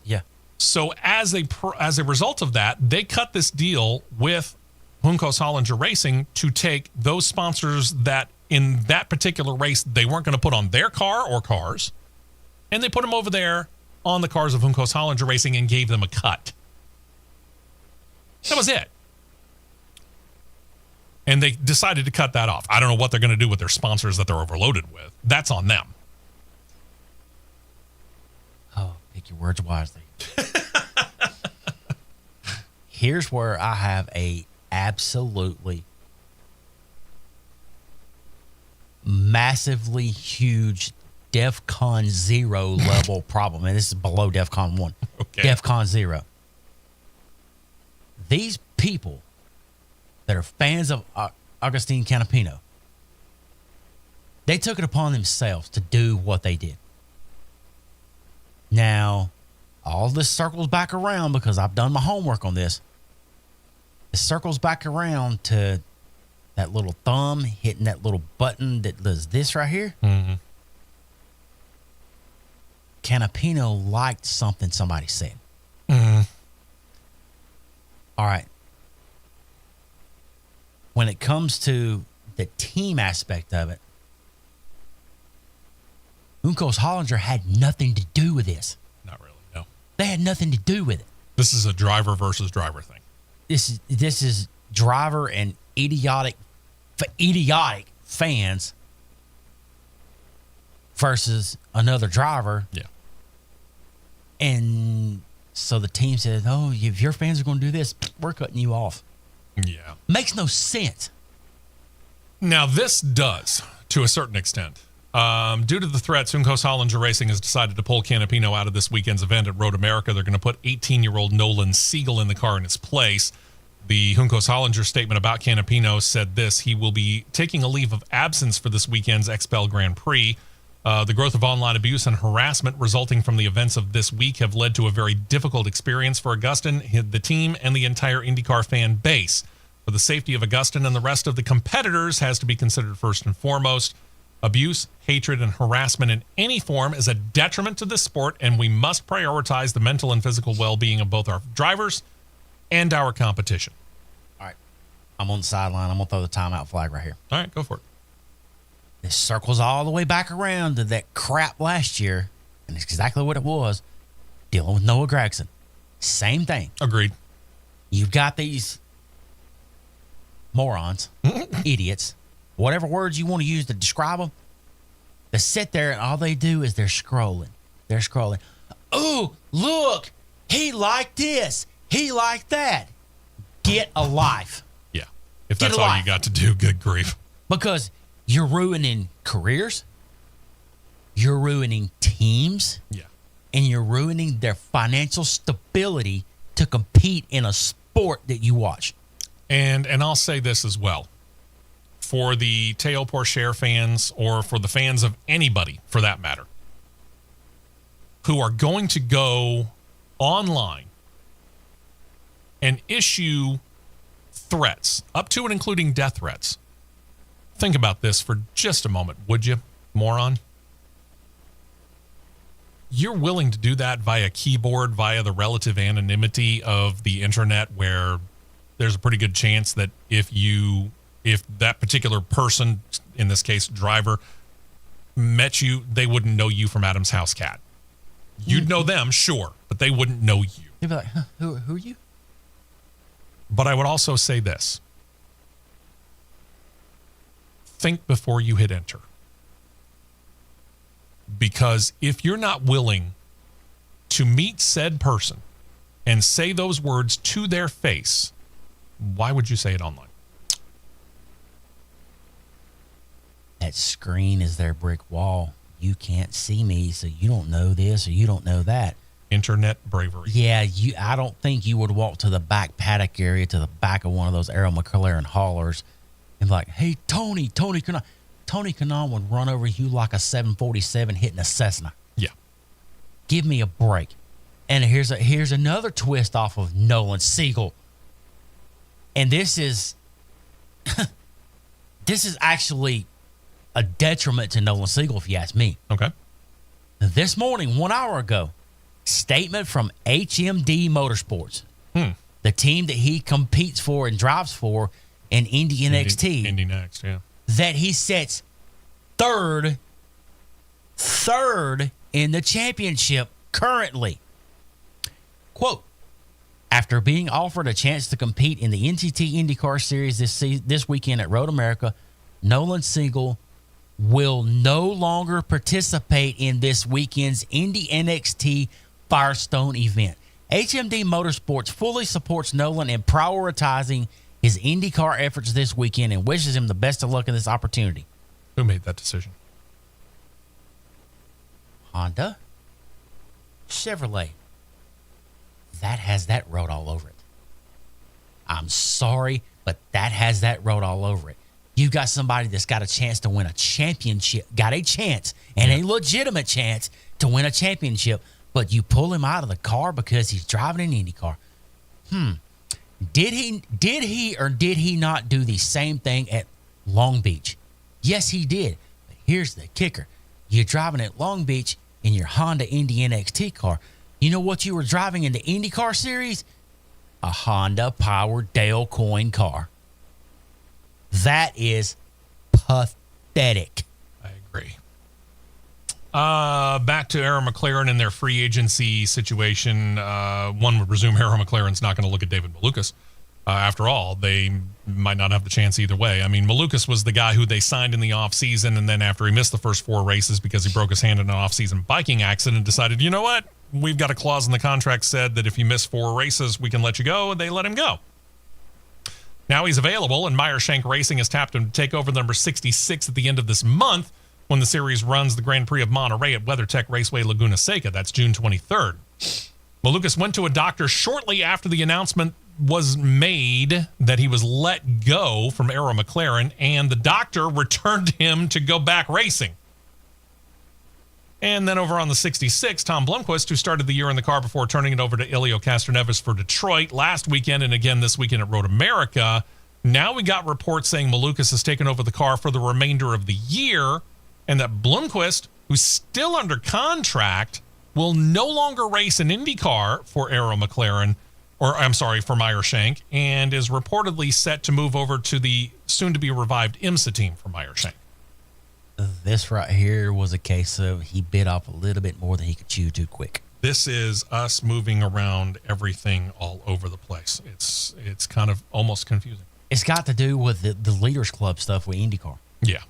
Speaker 4: Yeah.
Speaker 2: So as a result of that, they cut this deal with Juncos Hollinger Racing to take those sponsors that in that particular race they weren't going to put on their car or cars, and they put them over there on the cars of Juncos Hollinger Racing and gave them a cut. That was it. And they decided to cut that off. I don't know what they're going to do with their sponsors that they're overloaded with. That's on them.
Speaker 4: Oh, pick your words wisely. Here's where I have a absolutely massively huge DEFCON 0 level problem. And this is below DEFCON 1. Okay. DEFCON 0. These people that are fans of Agustin Canapino, they took it upon themselves to do what they did. Now, all this circles back around because I've done my homework on this. It circles back around to that little thumb hitting that little button that does this right here.
Speaker 2: Mm-hmm.
Speaker 4: Canapino liked something somebody said.
Speaker 2: Mm-hmm.
Speaker 4: All right. When it comes to the team aspect of it, Juncos Hollinger had nothing to do with this.
Speaker 2: Not really, no.
Speaker 4: They had nothing to do with it.
Speaker 2: This is a driver versus driver thing.
Speaker 4: This is driver and idiotic fans versus another driver.
Speaker 2: Yeah.
Speaker 4: And so the team said, oh, if your fans are going to do this, we're cutting you off.
Speaker 2: Yeah.
Speaker 4: Makes no sense.
Speaker 2: Now, this does, to a certain extent. Due to the threats, Juncos Hollinger Racing has decided to pull Canapino out of this weekend's event at Road America. They're going to put 18-year-old Nolan Siegel in the car in his place. The Juncos Hollinger statement about Canapino said this: he will be taking a leave of absence for this weekend's XPEL Grand Prix. The growth of online abuse and harassment resulting from the events of this week have led to a very difficult experience for Agustin, the team, and the entire IndyCar fan base. For the safety of Agustin and the rest of the competitors has to be considered first and foremost. Abuse, hatred, and harassment in any form is a detriment to this sport, and we must prioritize the mental and physical well-being of both our drivers and our competition.
Speaker 4: All right. I'm on the sideline. I'm going to throw the timeout flag right here.
Speaker 2: All right, go for it.
Speaker 4: This circles all the way back around to that crap last year, and it's exactly what it was, dealing with Noah Gragson. Same thing.
Speaker 2: Agreed.
Speaker 4: You've got these morons, idiots, whatever words you want to use to describe them, that sit there and all they do is they're scrolling. They're scrolling. Oh, look, he liked this. He liked that. Get a life.
Speaker 2: Yeah. If that's all you got to do, good grief.
Speaker 4: Because you're ruining careers. You're ruining teams.
Speaker 2: Yeah.
Speaker 4: And you're ruining their financial stability to compete in a sport that you watch.
Speaker 2: And I'll say this as well. For the Teo Porcher fans, or for the fans of anybody for that matter, who are going to go online and issue threats, up to and including death threats. Think about this for just a moment, would you, moron? You're willing to do that via keyboard, via the relative anonymity of the internet, where there's a pretty good chance that if that particular person, in this case driver, met you, they wouldn't know you from Adam's House Cat. You'd know them, sure, but they wouldn't know you.
Speaker 4: They'd be like, huh, who are you?
Speaker 2: But I would also say this. Think before you hit enter. Because if you're not willing to meet said person and say those words to their face, why would you say it online?
Speaker 4: That screen is their brick wall. You can't see me, so you don't know this or you don't know that. Internet
Speaker 2: bravery.
Speaker 4: Yeah, I don't think you would walk to the back paddock area, to the back of one of those Arrow McLaren haulers, and be like, hey, Tony Kanaan. Tony Kanaan would run over you like a 747 hitting a Cessna.
Speaker 2: Yeah.
Speaker 4: Give me a break. And here's another twist off of Nolan Siegel. And this is actually a detriment to Nolan Siegel, if you ask me.
Speaker 2: Okay.
Speaker 4: This morning, 1 hour ago, statement from HMD Motorsports, the team that he competes for and drives for in Indy NXT.
Speaker 2: Indy Next, yeah.
Speaker 4: That he sits third in the championship currently. Quote, after being offered a chance to compete in the NTT IndyCar Series this weekend at Road America, Nolan Siegel will no longer participate in this weekend's Indy NXT Firestone event. HMD Motorsports fully supports Nolan in prioritizing his IndyCar efforts this weekend and wishes him the best of luck in this opportunity.
Speaker 2: Who made that decision?
Speaker 4: Honda? Chevrolet. That has that road all over it. I'm sorry, but that has that road all over it. You got somebody that's got a chance to win a championship, got a chance, and a legitimate chance to win a championship, but you pull him out of the car because he's driving an IndyCar. Did he or did he not do the same thing at Long Beach? Yes, he did. But here's the kicker. You're driving at Long Beach in your Honda Indy NXT car. You know what you were driving in the IndyCar series? A Honda-powered Dale Coyne car. That is pathetic.
Speaker 2: I agree. Back to Arrow McLaren and their free agency situation. One would presume Arrow McLaren's not going to look at David Malukas. After all, they might not have the chance either way. I mean, Malukas was the guy who they signed in the offseason, and then after he missed the first 4 races because he broke his hand in an offseason biking accident, decided, you know what? We've got a clause in the contract said that if you miss 4 races, we can let you go, and they let him go. Now he's available, and Meyer Shank Racing has tapped him to take over number 66 at the end of this month when the series runs the Grand Prix of Monterey at WeatherTech Raceway Laguna Seca. That's June 23rd. Malukas went to a doctor shortly after the announcement was made that he was let go from Arrow McLaren, and the doctor returned him to go back racing. And then over on the 66, Tom Blomqvist, who started the year in the car before turning it over to Elio Castroneves for Detroit last weekend and again this weekend at Road America. Now we got reports saying Malukas has taken over the car for the remainder of the year, and that Blomqvist, who's still under contract, will no longer race an IndyCar for Arrow McLaren, for Meyer Shank, and is reportedly set to move over to the soon-to-be revived IMSA team for Meyer Shank.
Speaker 4: This right here was a case of he bit off a little bit more than he could chew too quick.
Speaker 2: This is us moving around everything all over the place. It's kind of almost confusing.
Speaker 4: It's got to do with the Leaders Club stuff with IndyCar.
Speaker 2: Yeah.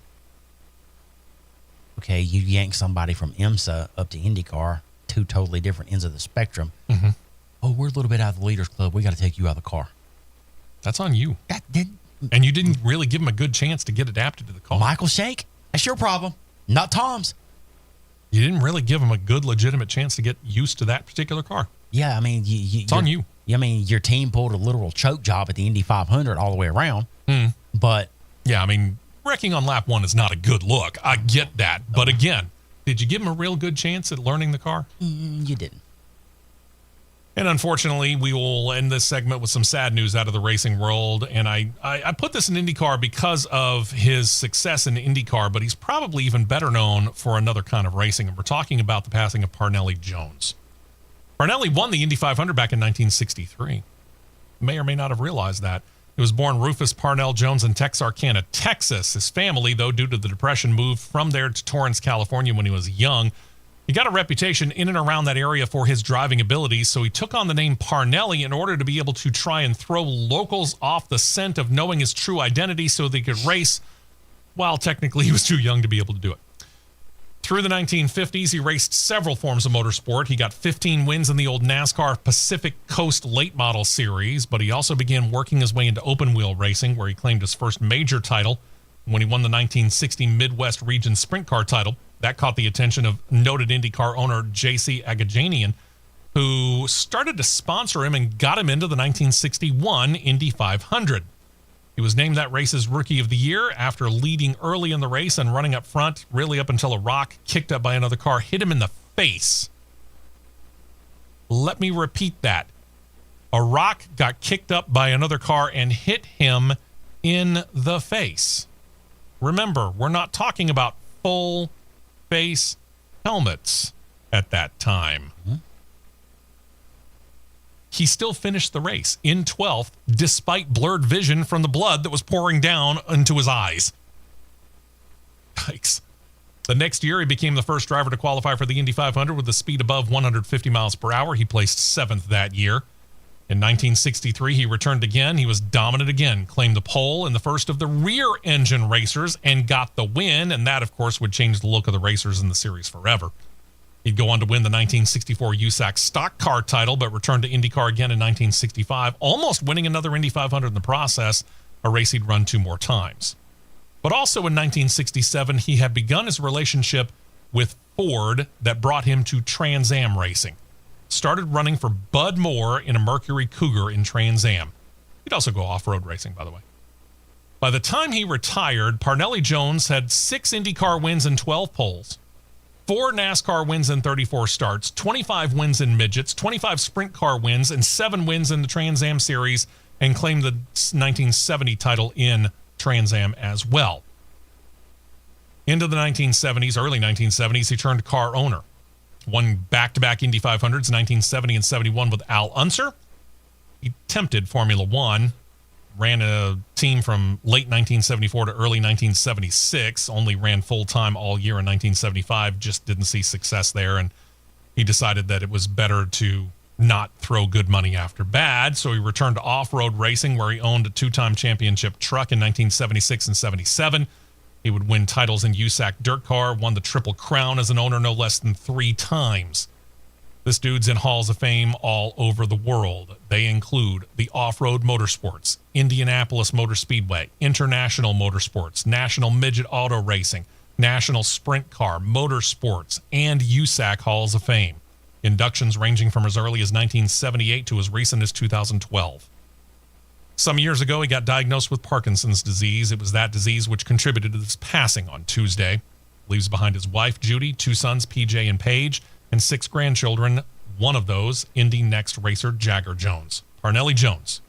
Speaker 4: Okay, you yank somebody from IMSA up to IndyCar, two totally different ends of the spectrum.
Speaker 2: Mm-hmm.
Speaker 4: Oh, we're a little bit out of the leaders club. We got to take you out of the car.
Speaker 2: That's on you.
Speaker 4: That did
Speaker 2: And you didn't really give him a good chance to get adapted to the car.
Speaker 4: Michael Shank. That's your problem, not Tom's.
Speaker 2: You didn't really give him a good, legitimate chance to get used to that particular car.
Speaker 4: Yeah, I mean,
Speaker 2: it's on you.
Speaker 4: I mean, your team pulled a literal choke job at the Indy 500 all the way around. But
Speaker 2: yeah, I mean, wrecking on lap one is not a good look. I get that. But again, did you give him a real good chance at learning the car?
Speaker 4: You didn't.
Speaker 2: And unfortunately, we will end this segment with some sad news out of the racing world. And I put this in IndyCar because of his success in IndyCar, but he's probably even better known for another kind of racing. And we're talking about the passing of Parnelli Jones. Parnelli won the Indy 500 back in 1963. May or may not have realized that. He was born Rufus Parnell Jones in Texarkana, Texas. His family, though, due to the Depression, moved from there to Torrance, California when he was young. He got a reputation in and around that area for his driving abilities, so he took on the name Parnelli in order to be able to try and throw locals off the scent of knowing his true identity so they could race, while technically he was too young to be able to do it. Through the 1950s, he raced several forms of motorsport. He got 15 wins in the old NASCAR Pacific Coast Late Model Series, but he also began working his way into open-wheel racing, where he claimed his first major title when he won the 1960 Midwest Region Sprint Car title. That caught the attention of noted IndyCar owner J.C. Agajanian, who started to sponsor him and got him into the 1961 Indy 500. He was named that race's Rookie of the Year after leading early in the race and running up front, really up until a rock kicked up by another car hit him in the face. Let me repeat that. A rock got kicked up by another car and hit him in the face. Remember, we're not talking about full face helmets at that time. He still finished the race in 12th, despite blurred vision from the blood that was pouring down into his eyes. Yikes. The next year, he became the first driver to qualify for the Indy 500 with a speed above 150 miles per hour. He placed 7th that year. In 1963, he returned again. He was dominant again, claimed the pole in the first of the rear-engine racers, and got the win. And that, of course, would change the look of the racers in the series forever. He'd go on to win the 1964 USAC stock car title, but returned to IndyCar again in 1965, almost winning another Indy 500 in the process, a race he'd run 2 more times. But also in 1967, he had begun his relationship with Ford that brought him to Trans Am racing. Started running for Bud Moore in a Mercury Cougar in Trans Am. He'd also go off-road racing, by the way. By the time he retired, Parnelli Jones had 6 IndyCar wins and 12 poles, 4 NASCAR wins and 34 starts, 25 wins in midgets, 25 sprint car wins, and 7 wins in the Trans Am Series, and claimed the 1970 title in Trans Am as well. Into the 1970s, early 1970s, he turned car owner. Won back-to-back Indy 500s, 1970 and 71 with Al Unser. He tempted Formula One, ran a team from late 1974 to early 1976, only ran full-time all year in 1975, just didn't see success there, and he decided that it was better to not throw good money after bad, so he returned to off-road racing, where he owned a 2-time championship truck in 1976 and 77. He would win titles in USAC Dirt Car, won the Triple Crown as an owner no less than 3 times. This dude's in halls of fame all over the world. They include the Off-Road Motorsports, Indianapolis Motor Speedway, International Motorsports, National Midget Auto Racing, National Sprint Car, Motorsports, and USAC Halls of Fame. Inductions ranging from as early as 1978 to as recent as 2012. Some years ago, he got diagnosed with Parkinson's disease. It was that disease which contributed to his passing on Tuesday. Leaves behind his wife, Judy, 2 sons, PJ and Paige, and 6 grandchildren, one of those, Indy Next racer Jagger Jones. Parnelli Jones.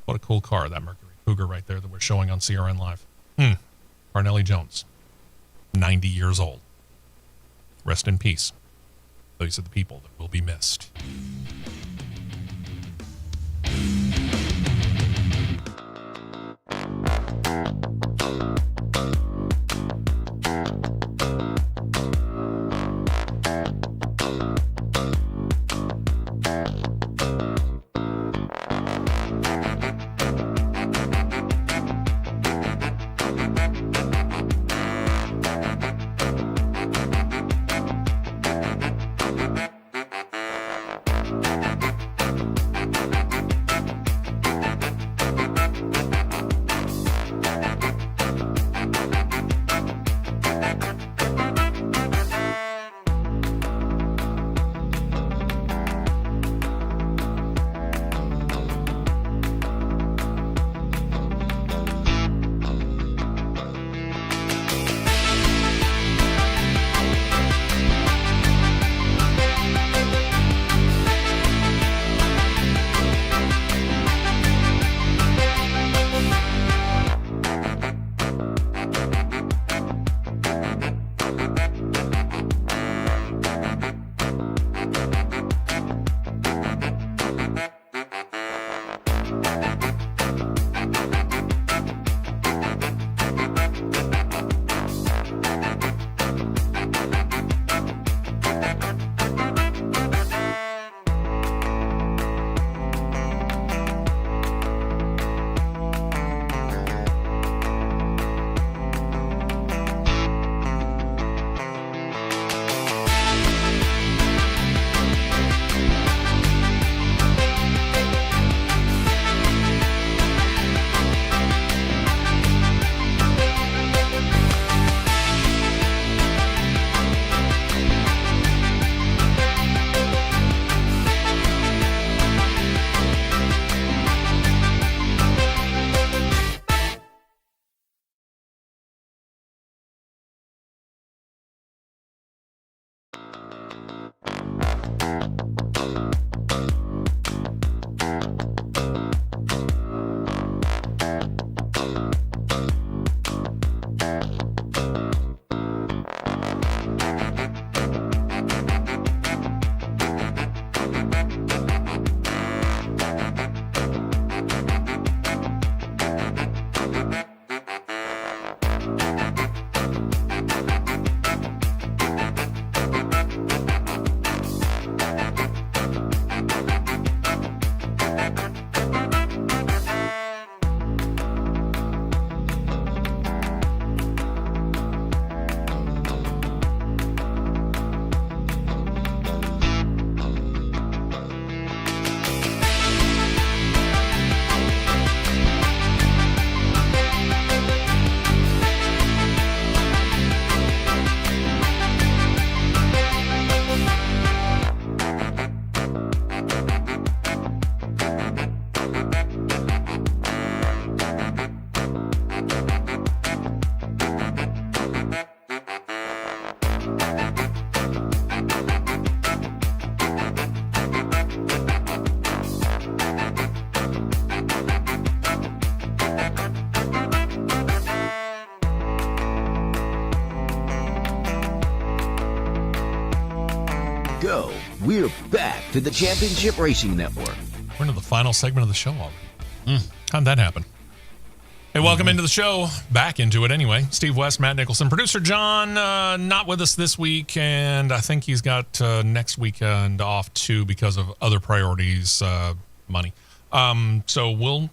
Speaker 2: What a cool car, that Mercury Cougar right there that we're showing on CRN Live. Parnelli Jones, 90 years old. Rest in peace. These are the people that will be missed.
Speaker 3: We're back to the Championship Racing Network.
Speaker 2: We're into the final segment of the show already. How'd that happen? Hey, welcome into the show. Back into it anyway. Steve West, Matt Nicholson. Producer John, not with us this week, and I think he's got next weekend off too because of other priorities, money. So we'll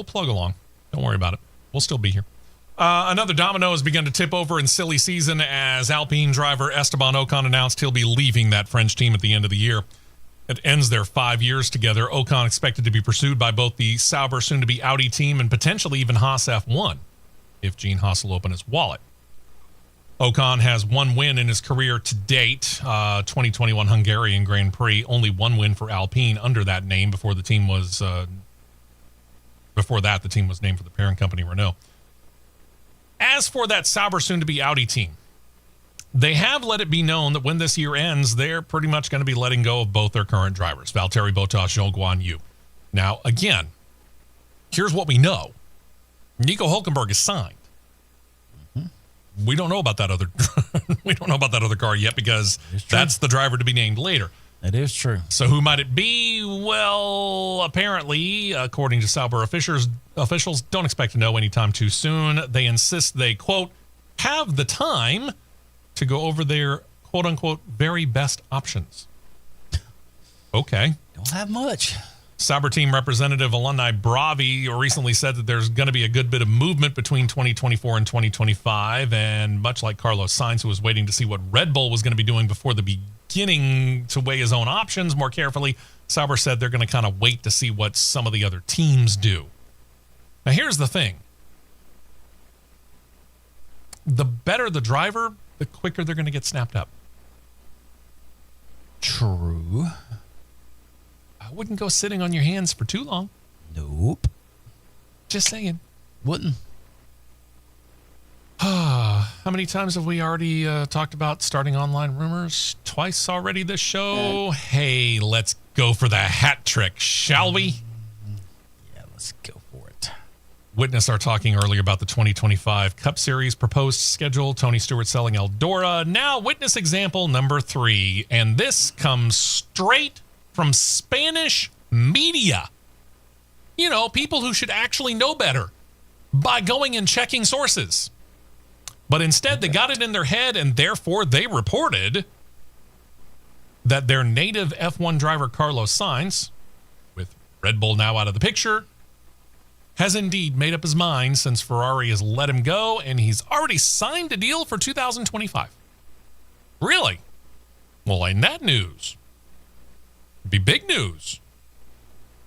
Speaker 2: plug along. Don't worry about it. We'll still be here. Another domino has begun to tip over in silly season as Alpine driver Esteban Ocon announced he'll be leaving that French team at the end of the year. It ends their 5 years together. Ocon expected to be pursued by both the Sauber, soon-to-be Audi team, and potentially even Haas F1, if Gene Haas will open his wallet. Ocon has one win in his career to date, 2021 Hungarian Grand Prix. Only one win for Alpine under that name before the team was... before that, the team was named for the parent company, Renault. As for that Sauber, soon-to-be Audi team, they have let it be known that when this year ends, they're pretty much going to be letting go of both their current drivers, Valtteri Bottas, Zhou Guan Yu. Now, again, here's what we know. Nico Hülkenberg is signed. We don't know about that other we don't know about that other car yet because that's the driver to be named later.
Speaker 4: It is true.
Speaker 2: So who might it be? Well, apparently, according to Sauber officials don't expect to know anytime too soon. They insist they, quote, have the time to go over their, quote unquote, very best options. Okay.
Speaker 4: Don't have much.
Speaker 2: Sauber team representative Alumni Bravi recently said that there's going to be a good bit of movement between 2024 and 2025. And much like Carlos Sainz, who was waiting to see what Red Bull was going to be doing before the beginning to weigh his own options more carefully, Sauber said they're going to kind of wait to see what some of the other teams do. Now, here's the thing. The better the driver, the quicker they're going to get snapped up.
Speaker 4: True.
Speaker 2: I wouldn't go sitting on your hands for too long.
Speaker 4: Nope.
Speaker 2: Just saying.
Speaker 4: Wouldn't.
Speaker 2: How many times have we already talked about starting online rumors? Twice already this show. Hey, let's go for the hat trick, shall we?
Speaker 4: Yeah, let's go for it.
Speaker 2: Witness our talking earlier about the 2025 Cup Series proposed schedule. Tony Stewart selling Eldora. Now, witness example number 3. And this comes straight from Spanish media. You know, people who should actually know better by going and checking sources. But instead, they got it in their head, and therefore they reported that their native F1 driver, Carlos Sainz, with Red Bull now out of the picture, has indeed made up his mind since Ferrari has let him go, and he's already signed a deal for 2025. Really? Well, in that news, it'd be big news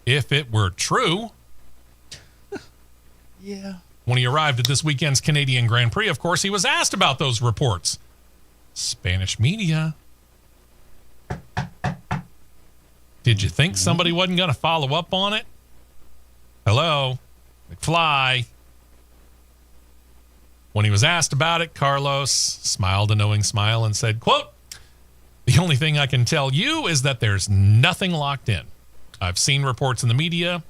Speaker 2: if it were true.
Speaker 4: Yeah.
Speaker 2: When he arrived at this weekend's Canadian Grand Prix, of course, he was asked about those reports. Spanish media. Did you think somebody wasn't going to follow up on it? Hello, McFly. When he was asked about it, Carlos smiled a knowing smile and said, quote, the only thing I can tell you is that there's nothing locked in. I've seen reports in the media.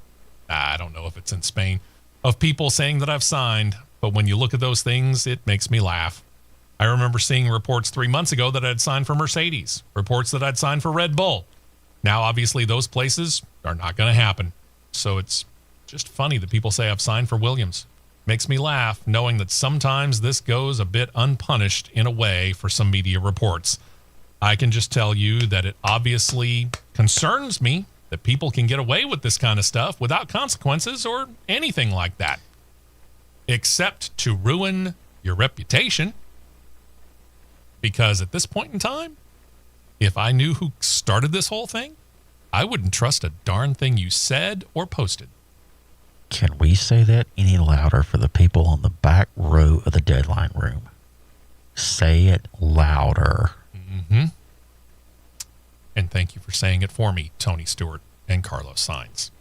Speaker 2: I don't know if it's in Spain, of people saying that I've signed, but when you look at those things, it makes me laugh. I remember seeing reports 3 months ago that I'd signed for Mercedes, reports that I'd signed for Red Bull. Now, obviously, those places are not going to happen. So it's just funny that people say I've signed for Williams. Makes me laugh knowing that sometimes this goes a bit unpunished in a way for some media reports. I can just tell you that it obviously concerns me that people can get away with this kind of stuff without consequences or anything like that, except to ruin your reputation. Because at this point in time, if I knew who started this whole thing, I wouldn't trust a darn thing you said or posted.
Speaker 4: Can we say that any louder for the people on the back row of the deadline room? Say it louder.
Speaker 2: Mm-hmm. And thank you for saying it for me, Tony Stewart and Carlos Sainz.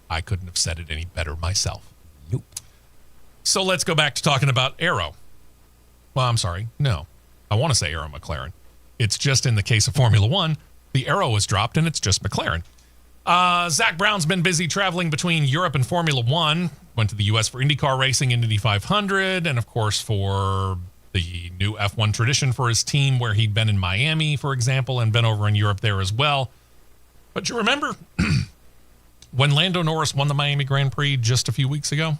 Speaker 2: I couldn't have said it any better myself.
Speaker 4: Nope.
Speaker 2: So let's go back to talking about Aero. Well, I'm sorry. No. I want to say Aero McLaren. It's just in the case of Formula One, the Aero was dropped and it's just McLaren. Zach Brown's been busy traveling between Europe and Formula One. Went to the U.S. for IndyCar racing in Indy 500 and, of course, for the new F1 tradition for his team, where he'd been in Miami, for example, and been over in Europe there as well. But you remember when Lando Norris won the Miami Grand Prix just a few weeks ago?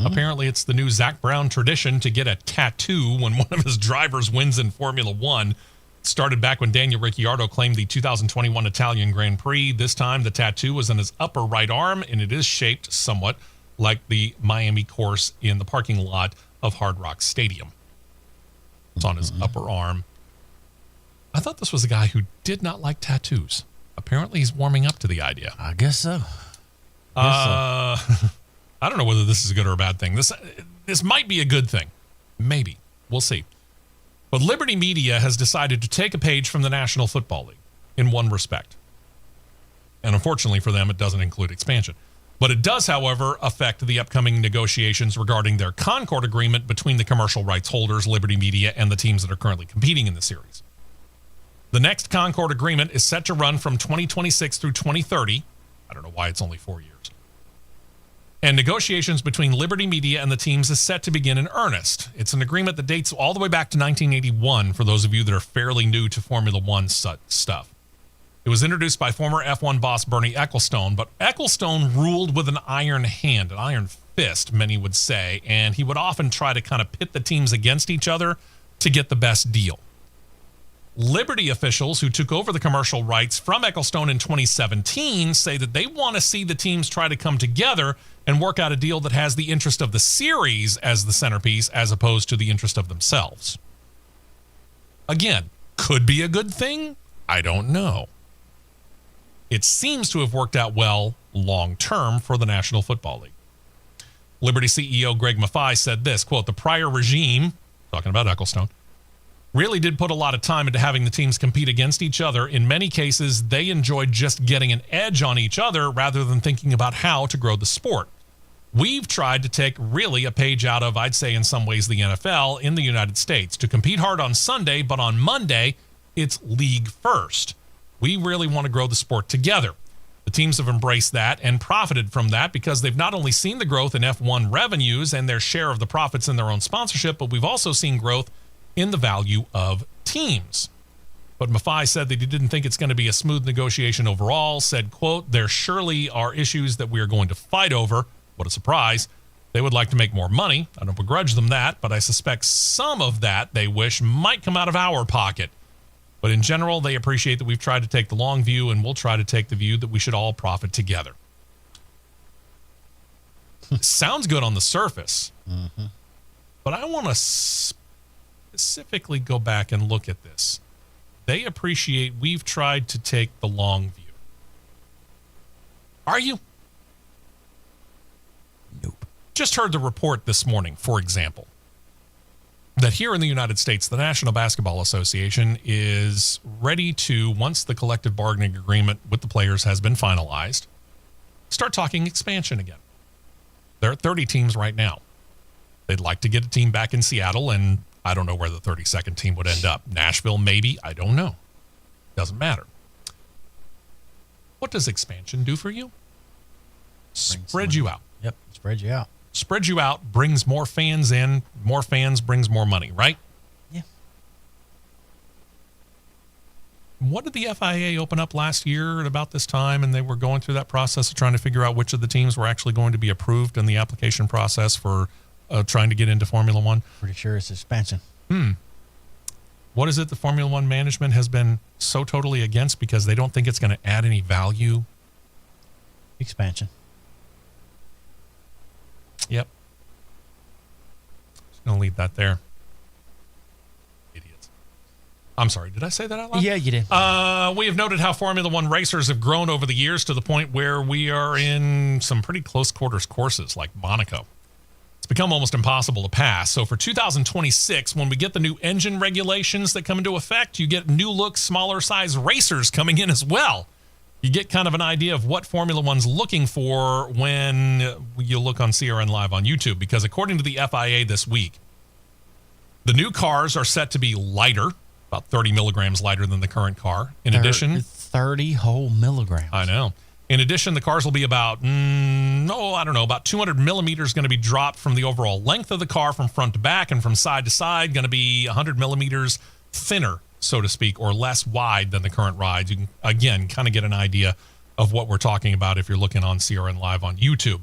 Speaker 2: Apparently, it's the new Zach Brown tradition to get a tattoo when one of his drivers wins in Formula One. It started back when Daniel Ricciardo claimed the 2021 Italian Grand Prix. This time, the tattoo was on his upper right arm, and it is shaped somewhat like the Miami course in the parking lot of Hard Rock Stadium. It's on his upper arm. I thought this was a guy who did not like tattoos. Apparently, he's warming up to the idea.
Speaker 4: I guess so.
Speaker 2: I don't know whether this is a good or a bad thing. This might be a good thing. Maybe. We'll see. But Liberty Media has decided to take a page from the National Football League in one respect. And unfortunately for them, it doesn't include expansion. But it does, however, affect the upcoming negotiations regarding their Concord agreement between the commercial rights holders, Liberty Media, and the teams that are currently competing in the series. The next Concord agreement is set to run from 2026 through 2030. I don't know why it's only 4 years. And negotiations between Liberty Media and the teams is set to begin in earnest. It's an agreement that dates all the way back to 1981 for those of you that are fairly new to Formula One stuff. It was introduced by former F1 boss Bernie Ecclestone, but Ecclestone ruled with an iron hand, an iron fist, many would say, and he would often try to kind of pit the teams against each other to get the best deal. Liberty officials who took over the commercial rights from Ecclestone in 2017 say that they want to see the teams try to come together and work out a deal that has the interest of the series as the centerpiece as opposed to the interest of themselves. Again, could be a good thing? I don't know. It seems to have worked out well long-term for the National Football League. Liberty CEO Greg Maffei said this, quote, "The prior regime," talking about Ecclestone, "really did put a lot of time into having the teams compete against each other. In many cases, they enjoyed just getting an edge on each other rather than thinking about how to grow the sport. We've tried to take really a page out of, I'd say in some ways, the NFL in the United States. To compete hard on Sunday, but on Monday, it's league first. We really want to grow the sport together. The teams have embraced that and profited from that because they've not only seen the growth in F1 revenues and their share of the profits in their own sponsorship, but we've also seen growth in the value of teams." But Maffei said that he didn't think it's going to be a smooth negotiation overall, said, quote, "There surely are issues that we are going to fight over." What a surprise. They would like to make more money. I don't begrudge them that, but I suspect some of that they wish might come out of our pocket. But in general, they appreciate that we've tried to take the long view, and we'll try to take the view that we should all profit together. Sounds good on the surface, but I want to specifically go back and look at this. They appreciate we've tried to take the long view. Are you?
Speaker 4: Nope.
Speaker 2: Just heard the report this morning, for example, that here in the United States, the National Basketball Association is ready to, once the collective bargaining agreement with the players has been finalized, start talking expansion again. There are 30 teams right now. They'd like to get a team back in Seattle, and I don't know where the 32nd team would end up. Nashville, maybe. I don't know. Doesn't matter. What does expansion do for you? Spread you out.
Speaker 4: Yep, spread you out.
Speaker 2: Spread you out, brings more fans in. More fans brings more money, right?
Speaker 4: Yeah.
Speaker 2: What did the FIA open up last year at about this time? And they were going through that process of trying to figure out which of the teams were actually going to be approved in the application process for trying to get into Formula One.
Speaker 4: Pretty sure it's expansion.
Speaker 2: What is it the Formula One management has been so totally against because they don't think it's going to add any value?
Speaker 4: Expansion.
Speaker 2: Yep. Just going to leave that there. Idiots. I'm sorry, did I say that out loud?
Speaker 4: Yeah, you did.
Speaker 2: We have noted how Formula One racers have grown over the years to the point where we are in some pretty close quarters courses like Monaco. It's become almost impossible to pass. So for 2026, when we get the new engine regulations that come into effect, you get new look, smaller size racers coming in as well. You get kind of an idea of what Formula One's looking for when you look on CRN Live on YouTube, because according to the FIA this week, the new cars are set to be lighter, about 30 milligrams lighter than the current car. In addition,
Speaker 4: 30 whole milligrams.
Speaker 2: I know. In addition, the cars will be about 200 millimeters going to be dropped from the overall length of the car from front to back, and from side to side going to be 100 millimeters thinner, so to speak, or less wide than the current rides. You can, again, kind of get an idea of what we're talking about if you're looking on CRN Live on YouTube.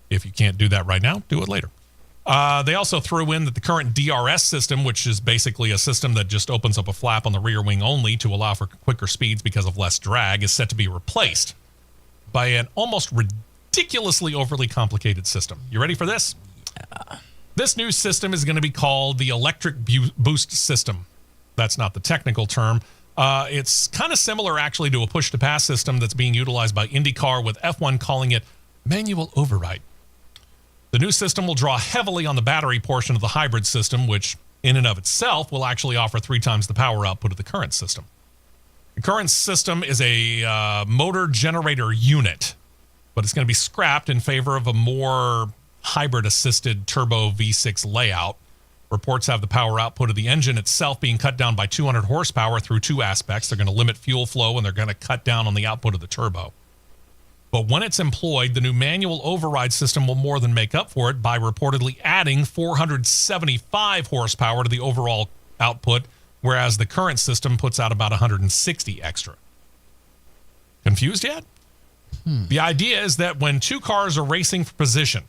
Speaker 2: If you can't do that right now, do it later. They also threw in that the current DRS system, which is basically a system that just opens up a flap on the rear wing only to allow for quicker speeds because of less drag, is set to be replaced by an almost ridiculously overly complicated system. You ready for this? Yeah. This new system is going to be called the electric boost system. That's not the technical term. It's kind of similar, actually, to a push-to-pass system that's being utilized by IndyCar, with F1 calling it manual override. The new system will draw heavily on the battery portion of the hybrid system, which in and of itself will actually offer 3 times the power output of the current system. The current system is a motor generator unit, but it's going to be scrapped in favor of a more hybrid-assisted turbo V6 layout. Reports have the power output of the engine itself being cut down by 200 horsepower through 2 aspects. They're going to limit fuel flow, and they're going to cut down on the output of the turbo. But when it's employed, the new manual override system will more than make up for it by reportedly adding 475 horsepower to the overall output, whereas the current system puts out about 160 extra. Confused yet? The idea is that when 2 cars are racing for position,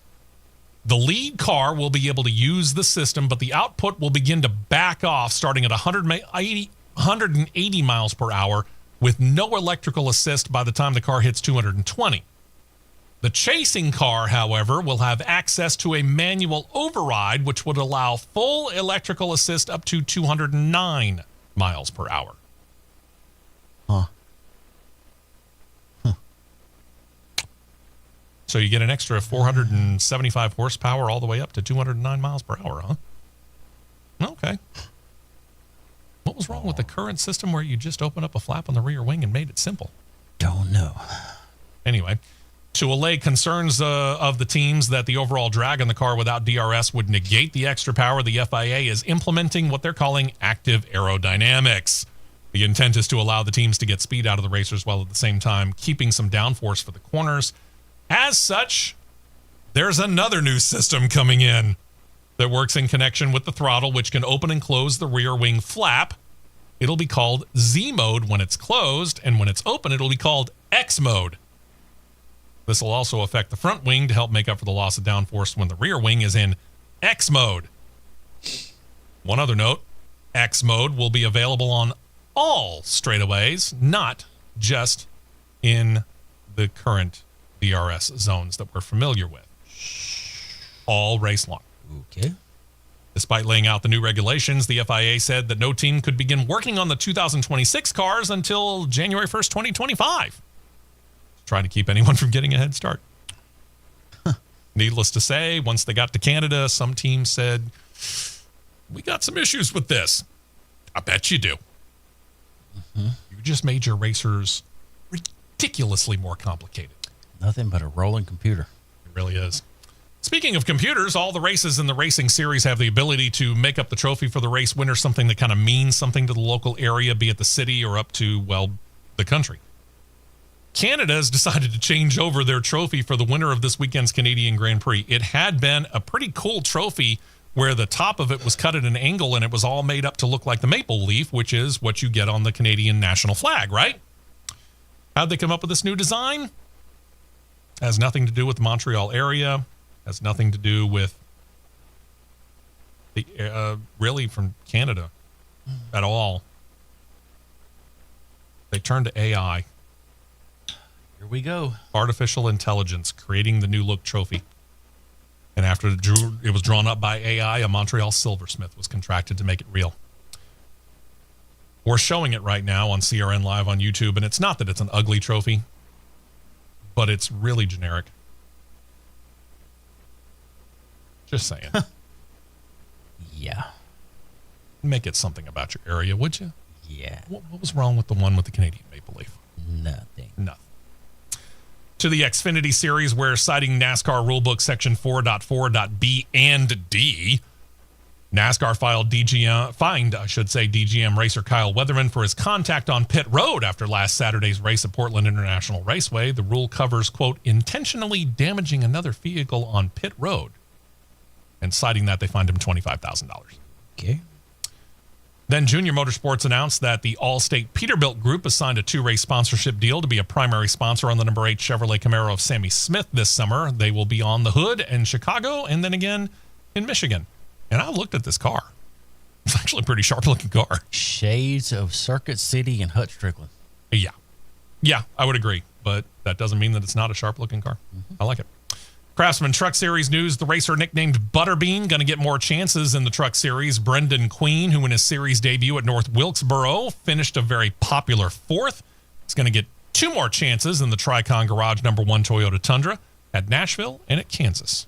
Speaker 2: the lead car will be able to use the system, but the output will begin to back off starting at 180 miles per hour with no electrical assist by the time the car hits 220. The chasing car, however, will have access to a manual override, which would allow full electrical assist up to 209 miles per hour. So you get an extra 475 horsepower all the way up to 209 miles per hour, huh? Okay. What was wrong with the current system where you just opened up a flap on the rear wing and made it simple?
Speaker 4: Don't know.
Speaker 2: Anyway, to allay concerns of the teams that the overall drag on the car without DRS would negate the extra power, the FIA is implementing what they're calling active aerodynamics. The intent is to allow the teams to get speed out of the racers while at the same time keeping some downforce for the corners. As such, there's another new system coming in that works in connection with the throttle, which can open and close the rear wing flap. It'll be called Z mode when it's closed, and when it's open, it'll be called X mode. This will also affect the front wing to help make up for the loss of downforce when the rear wing is in X mode. One other note, X mode will be available on all straightaways, not just in the current DRS zones that we're familiar with. All race long.
Speaker 4: Okay.
Speaker 2: Despite laying out the new regulations, the FIA said that no team could begin working on the 2026 cars until January 1st, 2025. Trying to keep anyone from getting a head start. Needless to say, once they got to Canada, some teams said, we got some issues with this. I bet you do. You just made your racers ridiculously more complicated.
Speaker 4: Nothing but a rolling computer.
Speaker 2: It really is. Speaking of computers, all the races in the racing series have the ability to make up the trophy for the race winner, something that kind of means something to the local area, be it the city or up to, well, the country. Canada has decided to change over their trophy for the winner of this weekend's Canadian Grand Prix. It had been a pretty cool trophy where the top of it was cut at an angle and it was all made up to look like the maple leaf, which is what you get on the Canadian national flag, right? How'd they come up with this new design? Has nothing to do with the Montreal area. Has nothing to do with the really from Canada at all. They turned to AI.
Speaker 4: Here we go.
Speaker 2: Artificial intelligence creating the new look trophy. And after it was drawn up by AI, a Montreal silversmith was contracted to make it real. We're showing it right now on CRN Live on YouTube, and it's not that it's an ugly trophy, but it's really generic. Just saying.
Speaker 4: Yeah.
Speaker 2: Make it something about your area, would you?
Speaker 4: Yeah.
Speaker 2: What was wrong with the one with the Canadian maple leaf?
Speaker 4: Nothing.
Speaker 2: Nothing. To the Xfinity Series, where citing NASCAR Rulebook Section 4.4.B and D, NASCAR fined DGM racer Kyle Weatherman for his contact on pit road after last Saturday's race at Portland International Raceway. The rule covers, quote, intentionally damaging another vehicle on pit road. And citing that, they fined him $25,000.
Speaker 4: Okay.
Speaker 2: Then Junior Motorsports announced that the Allstate Peterbilt Group has signed a 2-race sponsorship deal to be a primary sponsor on the number 8 Chevrolet Camaro of Sammy Smith this summer. They will be on the hood in Chicago and then again in Michigan. And I looked at this car. It's actually a pretty sharp-looking car.
Speaker 4: Shades of Circuit City and Hutch Strickland.
Speaker 2: Yeah, I would agree. But that doesn't mean that it's not a sharp-looking car. I like it. Craftsman Truck Series news. The racer nicknamed Butterbean going to get more chances in the Truck Series. Brendan Queen, who in his series debut at North Wilkesboro finished a very popular 4th, is going to get 2 more chances in the Tricon Garage number 1 Toyota Tundra at Nashville and at Kansas.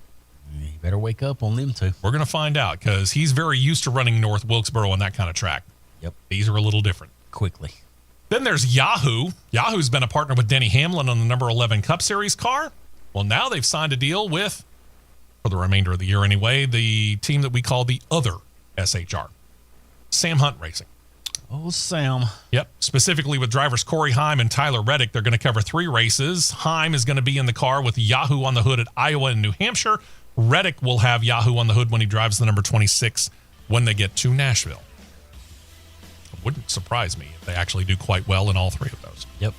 Speaker 4: You better wake up on them two.
Speaker 2: We're going to find out because he's very used to running North Wilkesboro on that kind of track.
Speaker 4: Yep.
Speaker 2: These are a little different.
Speaker 4: Quickly.
Speaker 2: Then there's Yahoo. Yahoo's been a partner with Denny Hamlin on the number 11 Cup Series car. Well, now they've signed a deal with, for the remainder of the year anyway, the team that we call the other SHR, Sam Hunt Racing.
Speaker 4: Oh, Sam.
Speaker 2: Yep. Specifically with drivers Corey Heim and Tyler Reddick, they're going to cover 3 races. Heim is going to be in the car with Yahoo on the hood at Iowa and New Hampshire. Reddick will have Yahoo on the hood when he drives the number 26 when they get to Nashville. It wouldn't surprise me if they actually do quite well in all 3 of those.
Speaker 4: Yep.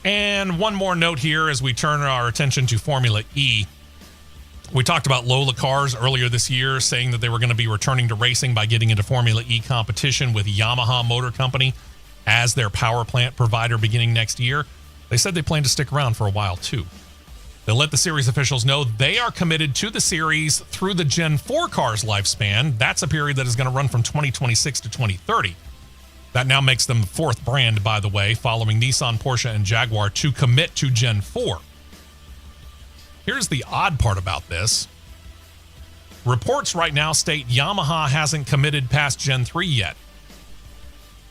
Speaker 2: And one more note here as we turn our attention to Formula E. We talked about Lola Cars earlier this year, saying that they were going to be returning to racing by getting into Formula E competition with Yamaha Motor Company as their power plant provider beginning next year. They said they plan to stick around for a while, too. They'll let the series officials know they are committed to the series through the Gen 4 car's lifespan. That's a period that is going to run from 2026 to 2030. That now makes them the 4th brand, by the way, following Nissan, Porsche, and Jaguar to commit to Gen 4. Here's the odd part about this. Reports right now state Yamaha hasn't committed past Gen 3 yet.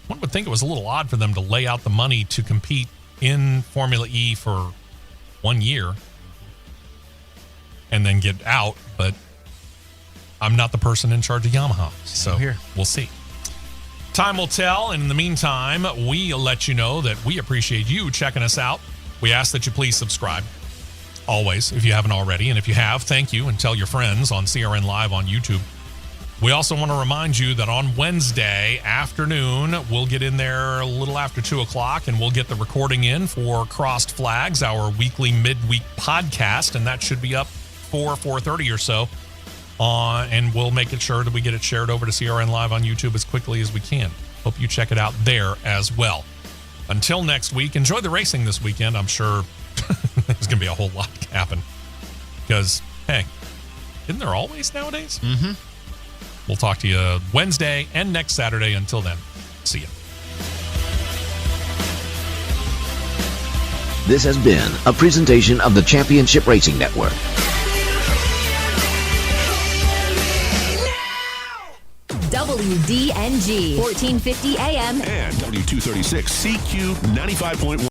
Speaker 2: One would think it was a little odd for them to lay out the money to compete in Formula E for 1 year and then get out, but I'm not the person in charge of Yamaha, so we'll see. Time will tell, and in the meantime, we'll let you know that we appreciate you checking us out. We ask that you please subscribe, always, if you haven't already, and if you have, thank you, and tell your friends on CRN Live on YouTube. We also want to remind you that on Wednesday afternoon, we'll get in there a little after 2 o'clock, and we'll get the recording in for Crossed Flags, our weekly midweek podcast, and that should be up 4:30 or so. And we'll make it sure that we get it shared over to CRN Live on YouTube as quickly as we can. Hope you check it out there as well. Until next week, enjoy the racing this weekend. I'm sure there's going to be a whole lot happen. Because, hey, isn't there always nowadays?
Speaker 4: Mm-hmm.
Speaker 2: We'll talk to you Wednesday and next Saturday. Until then, see ya.
Speaker 3: This has been a presentation of the Championship Racing Network.
Speaker 10: WDNG 1450 AM
Speaker 11: and W236 CQ 95.1.